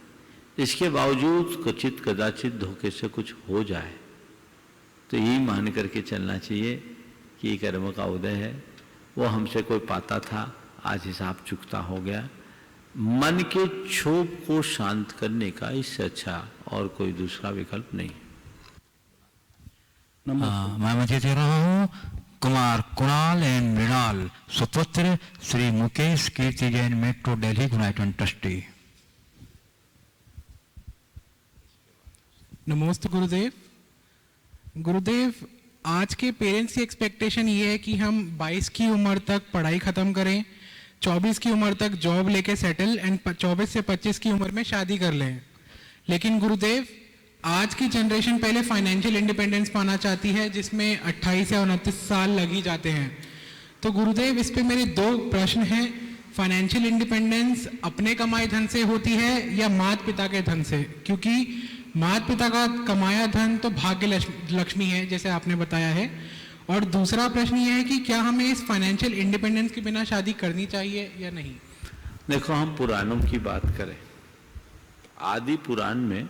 इसके बावजूद क्वचित कदाचित धोखे से कुछ हो जाए तो यही मान करके चलना चाहिए कि ये कर्म का उदय है, वो हमसे कोई पाता था, आज हिसाब चुकता हो गया। मन के क्षोभ को शांत करने का इससे अच्छा और कोई दूसरा विकल्प नहीं। मैं मुझे दे रहा हूँ कुमार कुणाल एंड मृणाल, सुपुत्र Shri Mukesh Kirti Jain, metro Delhi, united trustee. नमोस्त गुरुदेव। गुरुदेव, आज के पेरेंट्स की एक्सपेक्टेशन ये है कि हम 22 की उम्र तक पढ़ाई ख़त्म करें, 24 की उम्र तक जॉब लेके सेटल एंड 24 से 25 की उम्र में शादी कर लें। लेकिन गुरुदेव, आज की जनरेशन पहले फाइनेंशियल इंडिपेंडेंस पाना चाहती है, जिसमें 28 या 29 साल लग ही जाते हैं। तो गुरुदेव, इस पे मेरे 2 प्रश्न हैं। फाइनेंशियल इंडिपेंडेंस अपने कमाए धन से होती है या माता पिता के धन से? क्योंकि माता पिता का कमाया धन तो भाग्य लक्ष्मी है, जैसे आपने बताया है। और दूसरा प्रश्न ये है कि क्या हमें इस फाइनेंशियल इंडिपेंडेंस के बिना शादी करनी चाहिए या नहीं? देखो, हम पुराणों की बात करें, आदि पुराण में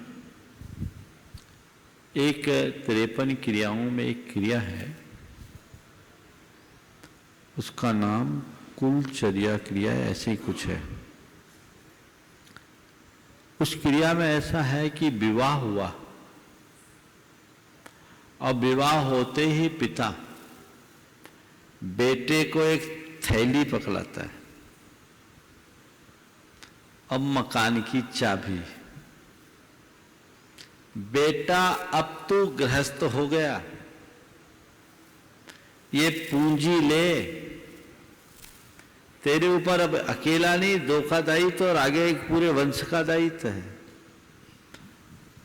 एक 53 क्रियाओं में एक क्रिया है, उसका नाम कुलचर्या क्रिया है, ऐसे ही कुछ है। उस क्रिया में ऐसा है कि विवाह हुआ और विवाह होते ही पिता बेटे को एक थैली पकड़ाता है, अब मकान की चाबी, बेटा अब तू गृहस्थ हो गया, ये पूंजी ले, तेरे ऊपर अब अकेला नहीं 2 का दायित्व और आगे एक पूरे वंश का दायित्व है।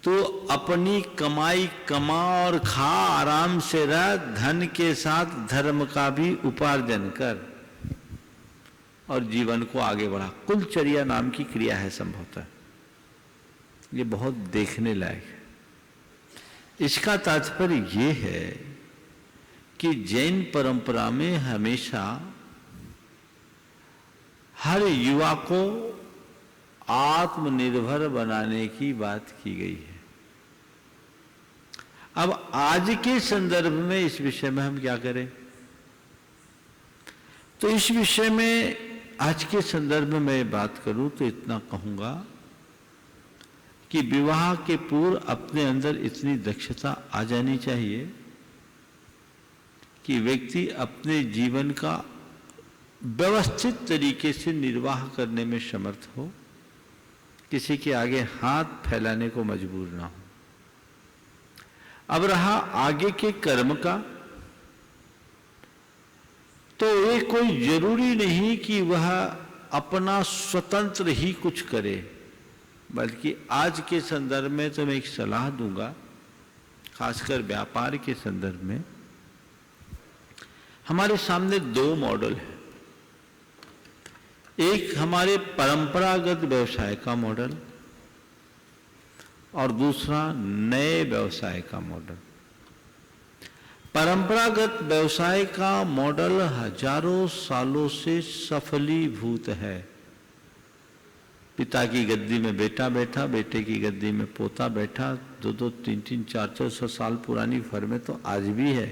तो अपनी कमाई कमा और खा, आराम से रह, धन के साथ धर्म का भी उपार्जन कर और जीवन को आगे बढ़ा। कुलचर्या नाम की क्रिया है संभवतः, ये बहुत देखने लायक है। इसका तात्पर्य ये है कि जैन परंपरा में हमेशा हर युवा को आत्मनिर्भर बनाने की बात की गई है। अब आज के संदर्भ में इस विषय में हम क्या करें? तो इस विषय में आज के संदर्भ में मैं बात करूं तो इतना कहूंगा कि विवाह के पूर्व अपने अंदर इतनी दक्षता आ जानी चाहिए कि व्यक्ति अपने जीवन का व्यवस्थित तरीके से निर्वाह करने में समर्थ हो, किसी के आगे हाथ फैलाने को मजबूर ना हो। अब रहा आगे के कर्म का, तो ये कोई जरूरी नहीं कि वह अपना स्वतंत्र ही कुछ करे, बल्कि आज के संदर्भ में तो मैं एक सलाह दूंगा, खासकर व्यापार के संदर्भ में। हमारे सामने 2 मॉडल है, एक हमारे परंपरागत व्यवसाय का मॉडल और दूसरा नए व्यवसाय का मॉडल। परंपरागत व्यवसाय का मॉडल हजारों सालों से सफलीभूत है। पिता की गद्दी में बेटा बैठा, बेटे की गद्दी में पोता बैठा, 2-2, 3-3, 400 साल पुरानी फर्में तो आज भी है,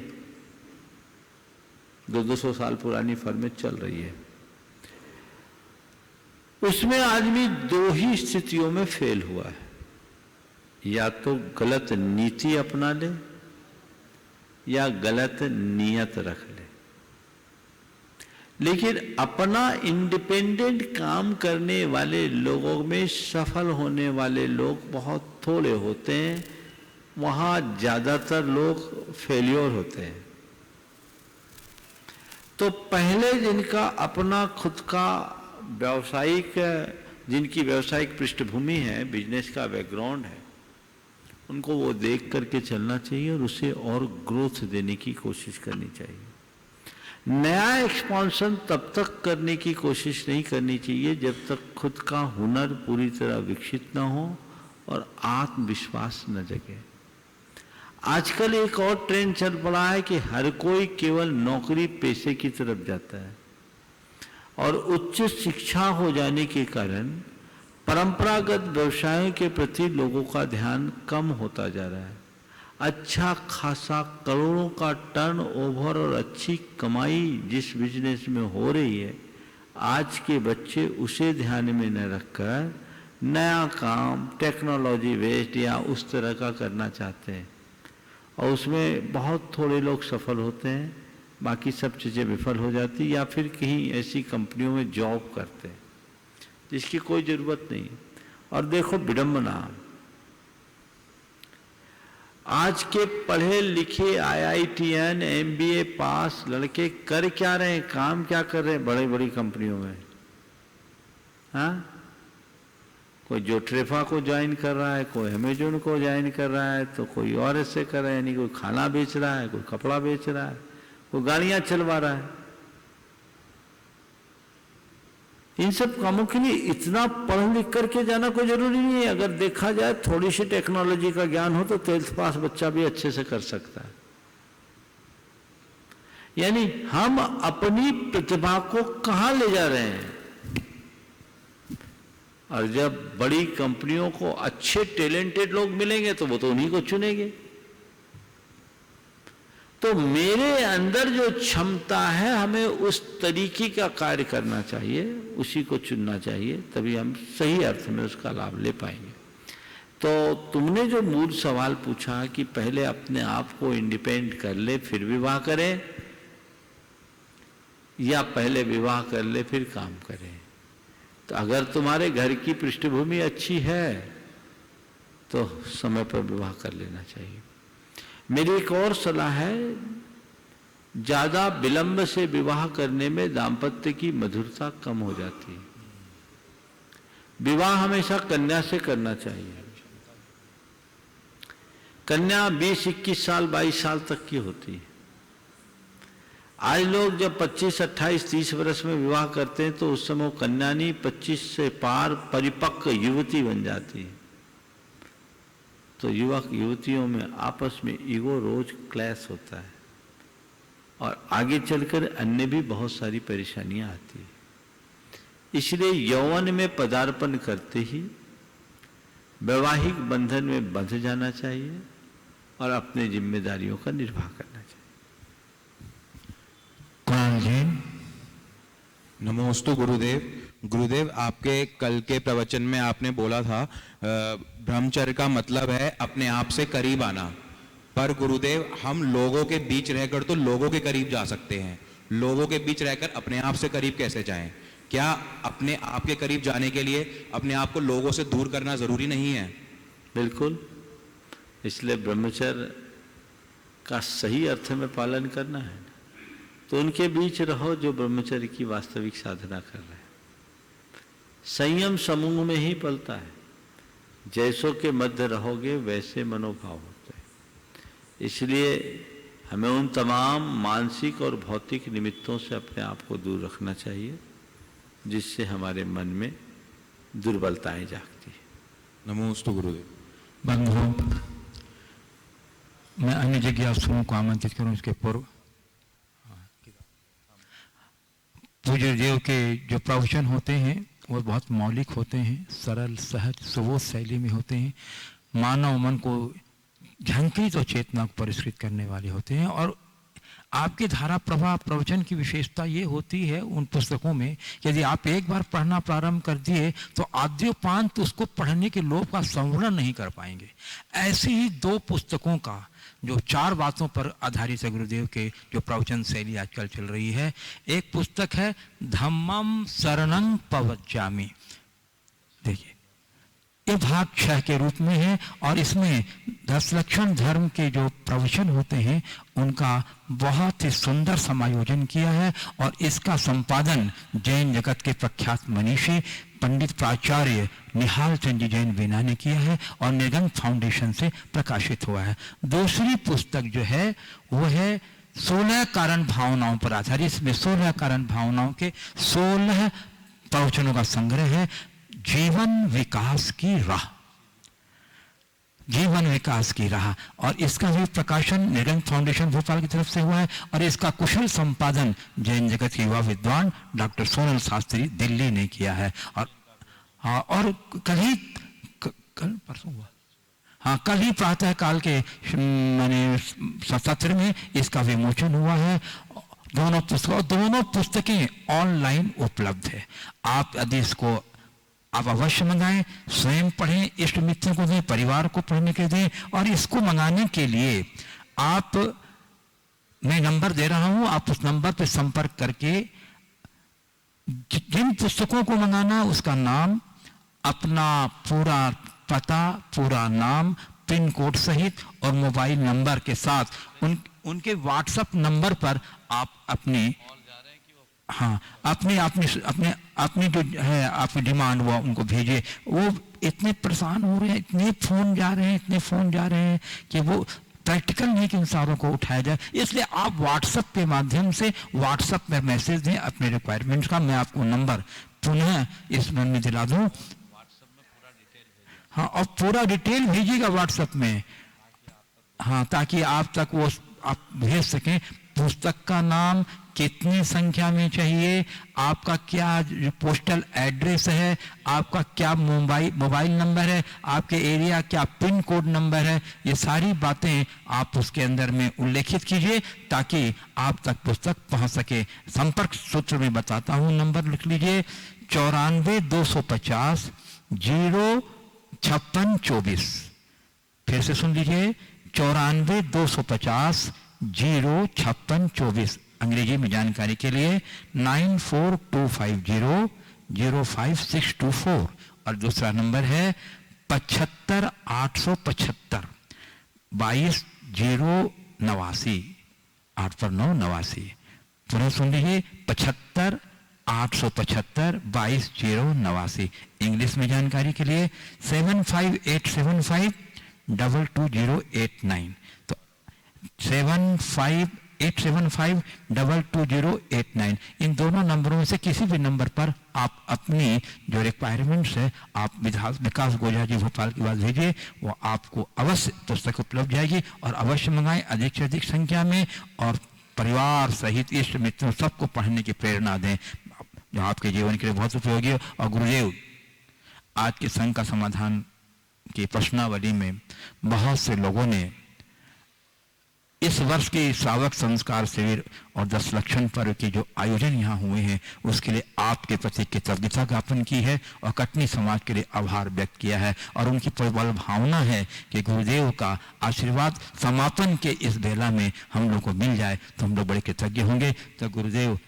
200 साल पुरानी फर्में चल रही है। उसमें आदमी 2 ही स्थितियों में फेल हुआ है, या तो गलत नीति अपना ले या गलत नियत रख ले। लेकिन अपना इंडिपेंडेंट काम करने वाले लोगों में सफल होने वाले लोग बहुत थोड़े होते हैं, वहां ज्यादातर लोग फेल्योर होते हैं। तो पहले जिनका अपना खुद का व्यावसायिक, जिनकी व्यावसायिक पृष्ठभूमि है, बिजनेस का बैकग्राउंड है, उनको वो देख करके चलना चाहिए और उसे और ग्रोथ देने की कोशिश करनी चाहिए। नया एक्सपांशन तब तक करने की कोशिश नहीं करनी चाहिए जब तक खुद का हुनर पूरी तरह विकसित न हो और आत्मविश्वास न जगे। आजकल एक और ट्रेंड चल पड़ा है कि हर कोई केवल नौकरी पेशे की तरफ जाता है और उच्च शिक्षा हो जाने के कारण परंपरागत व्यवसायों के प्रति लोगों का ध्यान कम होता जा रहा है। अच्छा खासा करोड़ों का टर्नओवर और अच्छी कमाई जिस बिजनेस में हो रही है, आज के बच्चे उसे ध्यान में न रखकर नया काम टेक्नोलॉजी बेस्ड या उस तरह का करना चाहते हैं और उसमें बहुत थोड़े लोग सफल होते हैं, बाकी सब चीज़ें विफल हो जाती, या फिर कहीं ऐसी कंपनियों में जॉब करते हैं जिसकी कोई ज़रूरत नहीं। और देखो विडंबना, आज के पढ़े लिखे IITN MBA पास लड़के कर क्या रहे हैं, काम क्या कर रहे हैं बड़ी बड़ी कंपनियों में? हाँ, कोई जोट्रेफा को ज्वाइन कर रहा है, कोई अमेजोन को ज्वाइन कर रहा है, तो कोई और ऐसे कर रहा है, यानी कोई खाना बेच रहा है, कोई कपड़ा बेच रहा है, कोई गाड़ियां चलवा रहा है। इन सब कामों के लिए इतना पढ़ लिख करके जाना कोई जरूरी नहीं है। अगर देखा जाए थोड़ी सी टेक्नोलॉजी का ज्ञान हो तो 12th पास बच्चा भी अच्छे से कर सकता है। यानी हम अपनी प्रतिभा को कहां ले जा रहे हैं? और जब बड़ी कंपनियों को अच्छे टैलेंटेड लोग मिलेंगे तो वो तो उन्हीं को चुनेंगे। तो मेरे अंदर जो क्षमता है हमें उस तरीके का कार्य करना चाहिए, उसी को चुनना चाहिए, तभी हम सही अर्थ में उसका लाभ ले पाएंगे। तो तुमने जो मूल सवाल पूछा कि पहले अपने आप को इंडिपेंडेंट कर ले फिर विवाह करें, या पहले विवाह कर ले फिर काम करें, तो अगर तुम्हारे घर की पृष्ठभूमि अच्छी है तो समय पर विवाह कर लेना चाहिए। मेरी एक और सलाह है, ज्यादा विलंब से विवाह करने में दाम्पत्य की मधुरता कम हो जाती है। विवाह हमेशा कन्या से करना चाहिए। कन्या 20, 21 साल, 22 साल तक की होती है। आज लोग जब 25, 28, 30 वर्ष में विवाह करते हैं तो उस समय वो कन्या नहीं 25 से पार परिपक्व युवती बन जाती है। तो युवक युवतियों में आपस में ईगो रोज क्लैश होता है और आगे चलकर अन्य भी बहुत सारी परेशानियां आती है। इसलिए यौवन में पदार्पण करते ही वैवाहिक बंधन में बंध जाना चाहिए और अपनी जिम्मेदारियों का निर्वाह करना चाहिए। कुणाल जी। नमोस्तु गुरुदेव। गुरुदेव, आपके कल के प्रवचन में आपने बोला था ब्रह्मचर्य का मतलब है अपने आप से करीब आना, पर गुरुदेव हम लोगों के बीच रहकर तो लोगों के करीब जा सकते हैं, लोगों के बीच रहकर अपने आप से करीब कैसे जाएं? क्या अपने आप के करीब जाने के लिए अपने आप को लोगों से दूर करना जरूरी नहीं है? बिल्कुल, इसलिए ब्रह्मचर्य का सही अर्थ में पालन करना है। तो उनके बीच रहो जो ब्रह्मचर्य की वास्तविक साधना कर रहे हैं। संयम समूह में ही पलता है। जैसों के मध्य रहोगे वैसे मनोभाव होते हैं। इसलिए हमें उन तमाम मानसिक और भौतिक निमित्तों से अपने आप को दूर रखना चाहिए जिससे हमारे मन में दुर्बलताएं जागती है। नमोस्तु गुरुदेव। बंधु, मैं अन्य जिज्ञासुओं को आमंत्रित करूं इसके पूर्व। पूज्य देव के जो प्रवचन होते हैं वो बहुत मौलिक होते हैं, सरल सहज सुबोध शैली में होते हैं, मानव मन को झंकृत और चेतना को परिष्कृत करने वाले होते हैं। और आपके धारा प्रवाह प्रवचन की विशेषता ये होती है उन पुस्तकों में, यदि आप एक बार पढ़ना प्रारंभ कर दिए तो आद्योपांत उसको पढ़ने के लोभ का संवरण नहीं कर पाएंगे। ऐसी ही दो पुस्तकों का जो 4 बातों पर आधारित है गुरुदेव के जो प्रवचन शैली आजकल चल रही है। एक पुस्तक है धम्मम शरणं पवज्जामि, देखिए ये भाग 6 के रूप में है और इसमें 10 लक्षण धर्म के जो प्रवचन होते हैं उनका बहुत ही सुंदर समायोजन किया है। और इसका संपादन जैन जगत के प्रख्यात मनीषी पंडित प्राचार्य निहाल चंद जी जैन वीना ने किया है और निर्गंध फाउंडेशन से प्रकाशित हुआ है। दूसरी पुस्तक जो है वो है 16 कारण भावनाओं पर आधारित। इसमें 16 कारण भावनाओं के 16 प्रवचनों का संग्रह है। जीवन विकास की राह, जीवन विकास की राह, और इसका भी प्रकाशन निर्गंध फाउंडेशन भोपाल की तरफ से हुआ है और इसका कुशल संपादन जैन जगत के युवा विद्वान डॉक्टर सोनल शास्त्री दिल्ली ने किया है। और कल परसों हुआ, हाँ कल ही प्रातः काल के मैंने सत्र में इसका विमोचन हुआ है। दोनों पुस्तकें ऑनलाइन उपलब्ध है। आप यदि इसको आप अवश्य मंगाएं, स्वयं पढ़ें, इष्ट मित्रों को दें, परिवार को पढ़ने के दें। और इसको मंगाने के लिए आप, मैं नंबर दे रहा हूं, आप उस नंबर पर संपर्क करके जिन पुस्तकों को मंगाना उसका नाम, अपना पूरा पता, पूरा नाम, पिन कोड सहित और मोबाइल नंबर के साथ उनके व्हाट्सएप नंबर पर आप अपनी अपनी जो है आपकी डिमांड वो उनको भेजिए। वो इतने परेशान हो रहे हैं, इतने फोन जा रहे हैं कि वो प्रैक्टिकल नहीं कि उन सारों को उठाया जाए। इसलिए आप व्हाट्सएप के माध्यम से व्हाट्सएप में मैसेज दें अपने रिक्वायरमेंट्स का। मैं आपको नंबर पुनः इस में दिला दूं। हाँ, और पूरा डिटेल भेजिएगा व्हाट्सएप में, हाँ, ताकि आप तक वो आप भेज सकें। पुस्तक का नाम, कितनी संख्या में चाहिए, आपका क्या पोस्टल एड्रेस है, आपका क्या मोबाइल नंबर है, आपके एरिया क्या पिन कोड नंबर है, ये सारी बातें आप उसके अंदर में उल्लेखित कीजिए ताकि आप तक पुस्तक पहुंच सके। संपर्क सूत्र में बताता हूं, नंबर लिख लीजिए 94 250 05624। फिर से सुन लीजिए 94 250 05624। अंग्रेजी में जानकारी के लिए 94250 05624। और दूसरा नंबर है 75 875 22 8 पर 9 89। पुनः सुन लीजिए 75 875 22 इंग्लिश में जानकारी के लिए 75875 22089। तो 75875 22089, इन दोनों नंबरों से किसी भी नंबर पर आप अपनी जो रिक्वायरमेंट्स है आप विकास गोजा जी भोपाल की बात भेजिए, वो आपको अवश्य पुस्तक उपलब्ध जाएगी। और अवश्य मंगाएं अधिक से अधिक संख्या में और परिवार सहित इष्ट मित्रों सबको पढ़ने की प्रेरणा दें, जो आपके जीवन के लिए बहुत उपयोगी है। और गुरुदेव आज के संघ का समाधान की प्रश्नावली में बहुत से लोगों ने इस वर्ष के श्रावक संस्कार शिविर और 10 लक्षण पर्व के जो आयोजन यहाँ हुए हैं उसके लिए आपके प्रति कृतज्ञता ज्ञापन की है और कटनी समाज के लिए आभार व्यक्त किया है। और उनकी प्रबल भावना है कि गुरुदेव का आशीर्वाद समापन के इस बेला में हम लोग को मिल जाए तो हम लोग बड़े कृतज्ञ होंगे। तो गुरुदेव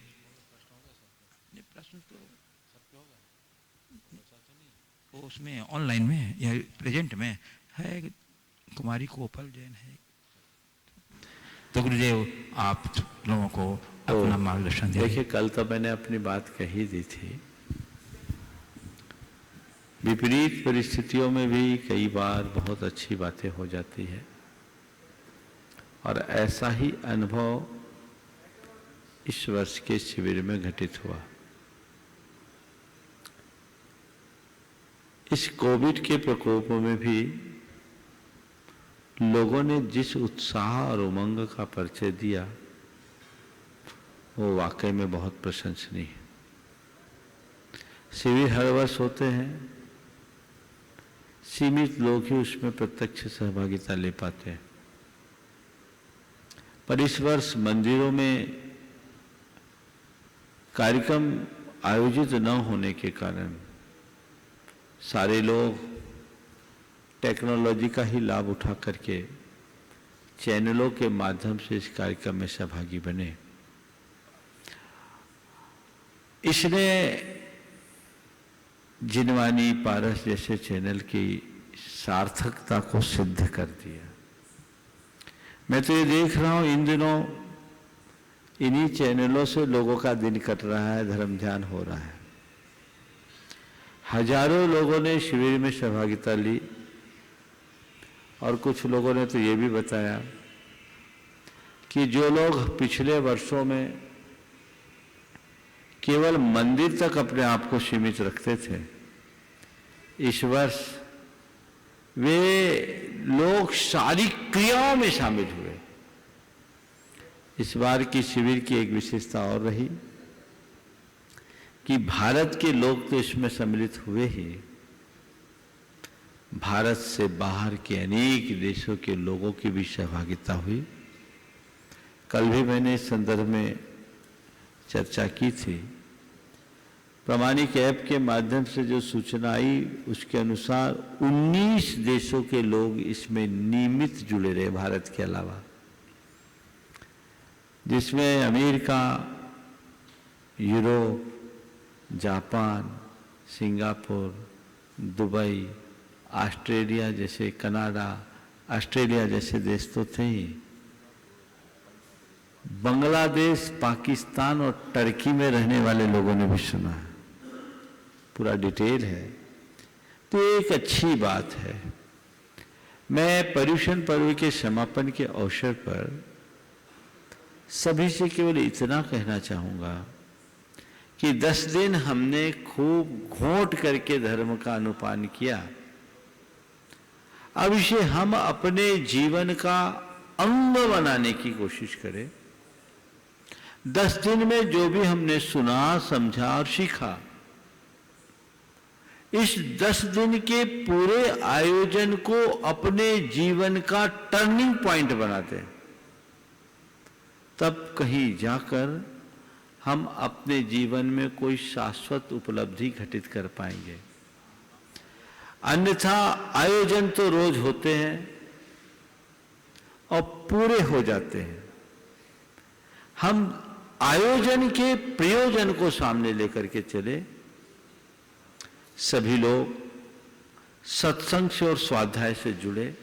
उसमें ऑनलाइन में या प्रेजेंट में है, कुमारी कोपल जैन है। तो गुरुदेव आप लोगों को अपना मार्गदर्शन देखिए, कल तो मैंने अपनी बात कही दी थी। विपरीत परिस्थितियों में भी कई बार बहुत अच्छी बातें हो जाती है और ऐसा ही अनुभव इस वर्ष के शिविर में घटित हुआ। इस कोविड के प्रकोप में भी लोगों ने जिस उत्साह और उमंग का परिचय दिया वो वाकई में बहुत प्रशंसनीय है। शिविर हर वर्ष होते हैं, सीमित लोग ही उसमें प्रत्यक्ष सहभागिता ले पाते हैं, पर इस वर्ष मंदिरों में कार्यक्रम आयोजित न होने के कारण सारे लोग टेक्नोलॉजी का ही लाभ उठा करके चैनलों के माध्यम से इस कार्यक्रम में सहभागी बने। इसने जिनवानी, पारस जैसे चैनल की सार्थकता को सिद्ध कर दिया। मैं तो ये देख रहा हूं इन दिनों इन्हीं चैनलों से लोगों का दिन कट रहा है, धर्म ध्यान हो रहा है। हजारों लोगों ने शिविर में सहभागिता ली और कुछ लोगों ने तो ये भी बताया कि जो लोग पिछले वर्षों में केवल मंदिर तक अपने आप को सीमित रखते थे, इस वर्ष वे लोग सारी क्रियाओं में शामिल हुए। इस बार की शिविर की एक विशेषता और रही कि भारत के लोग तो इसमें सम्मिलित हुए ही, भारत से बाहर के अनेक देशों के लोगों की भी सहभागिता हुई। कल भी मैंने इस संदर्भ में चर्चा की थी। प्रामाणिक ऐप के माध्यम से जो सूचना आई उसके अनुसार 19 देशों के लोग इसमें नियमित जुड़े रहे भारत के अलावा, जिसमें America, Europe, Japan, Singapore, Dubai, Australia जैसे, कनाडा, ऑस्ट्रेलिया जैसे देश तो थे ही, बांग्लादेश, पाकिस्तान और टर्की में रहने वाले लोगों ने भी सुना है। पूरा डिटेल है, तो एक अच्छी बात है। मैं पर्यूषण पर्व के समापन के अवसर पर सभी से केवल इतना कहना चाहूँगा कि 10 दिन हमने खूब घोंट करके धर्म का अनुपान किया। अब इसे हम अपने जीवन का अंग बनाने की कोशिश करें। 10 दिन में जो भी हमने सुना, समझा और सीखा, इस 10 दिन के पूरे आयोजन को अपने जीवन का टर्निंग पॉइंट बनाते हैं। तब कहीं जाकर हम अपने जीवन में कोई शाश्वत उपलब्धि घटित कर पाएंगे। अन्यथा आयोजन तो रोज होते हैं और पूरे हो जाते हैं। हम आयोजन के प्रयोजन को सामने लेकर के चले। सभी लोग सत्संग से और स्वाध्याय से जुड़े,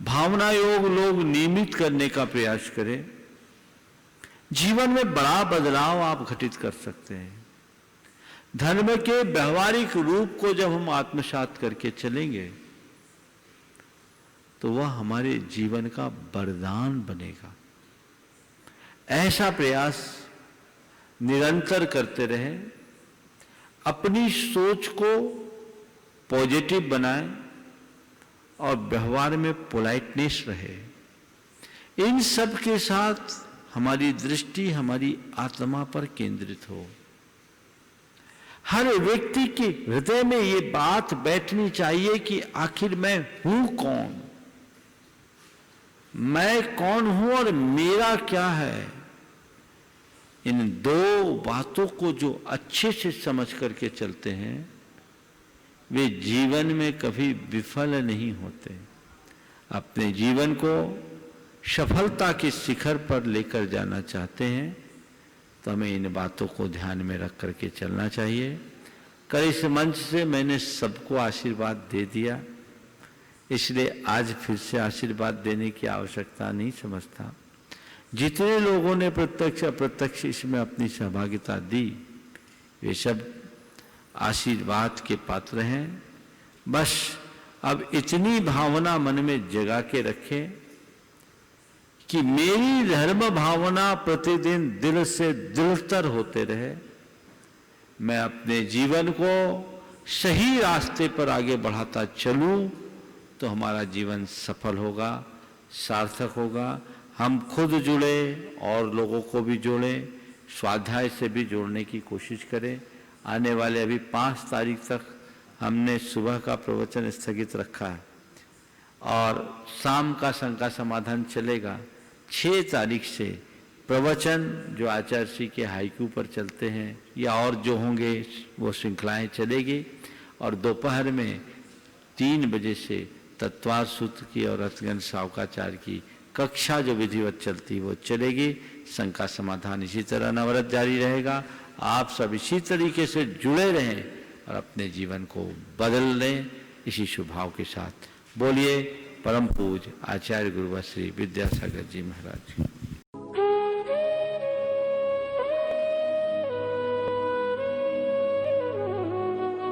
भावना योग लोग नियमित करने का प्रयास करें। जीवन में बड़ा बदलाव आप घटित कर सकते हैं। धर्म के व्यवहारिक रूप को जब हम आत्मसात करके चलेंगे तो वह हमारे जीवन का वरदान बनेगा। ऐसा प्रयास निरंतर करते रहें, अपनी सोच को पॉजिटिव बनाएं और व्यवहार में पोलाइटनेस रहे। इन सब के साथ हमारी दृष्टि हमारी आत्मा पर केंद्रित हो। हर व्यक्ति के हृदय में ये बात बैठनी चाहिए कि आखिर मैं हूं कौन, मैं कौन हूं और मेरा क्या है। इन दो बातों को जो अच्छे से समझ करके चलते हैं वे जीवन में कभी विफल नहीं होते। अपने जीवन को सफलता के शिखर पर लेकर जाना चाहते हैं तो हमें इन बातों को ध्यान में रख करके चलना चाहिए। कल इस मंच से मैंने सबको आशीर्वाद दे दिया, इसलिए आज फिर से आशीर्वाद देने की आवश्यकता नहीं समझता। जितने लोगों ने प्रत्यक्ष अप्रत्यक्ष इसमें अपनी सहभागिता दी वे सब आशीर्वाद के पात्र हैं। बस अब इतनी भावना मन में जगा के रखें कि मेरी धर्म भावना प्रतिदिन दिल से दिलतर होते रहे। मैं अपने जीवन को सही रास्ते पर आगे बढ़ाता चलूं तो हमारा जीवन सफल होगा, सार्थक होगा। हम खुद जुड़े और लोगों को भी जोड़ें, स्वाध्याय से भी जोड़ने की कोशिश करें। आने वाले अभी 5 तारीख तक हमने सुबह का प्रवचन स्थगित रखा है और शाम का शंका समाधान चलेगा। 6 तारीख से प्रवचन जो आचार्य श्री के हाइकू पर चलते हैं या और जो होंगे वो श्रृंखलाएं चलेगी और दोपहर में 3 बजे से तत्वार सूत्र की और रसगन सावकाचार्य की कक्षा जो विधिवत चलती वो चलेगी। शंका समाधान इसी तरह नवरत जारी रहेगा। आप सब इसी तरीके से जुड़े रहें और अपने जीवन को बदल लें इसी शुभ भाव के साथ। बोलिए परम पूज्य आचार्य गुरुवर श्री विद्यासागर जी महाराज।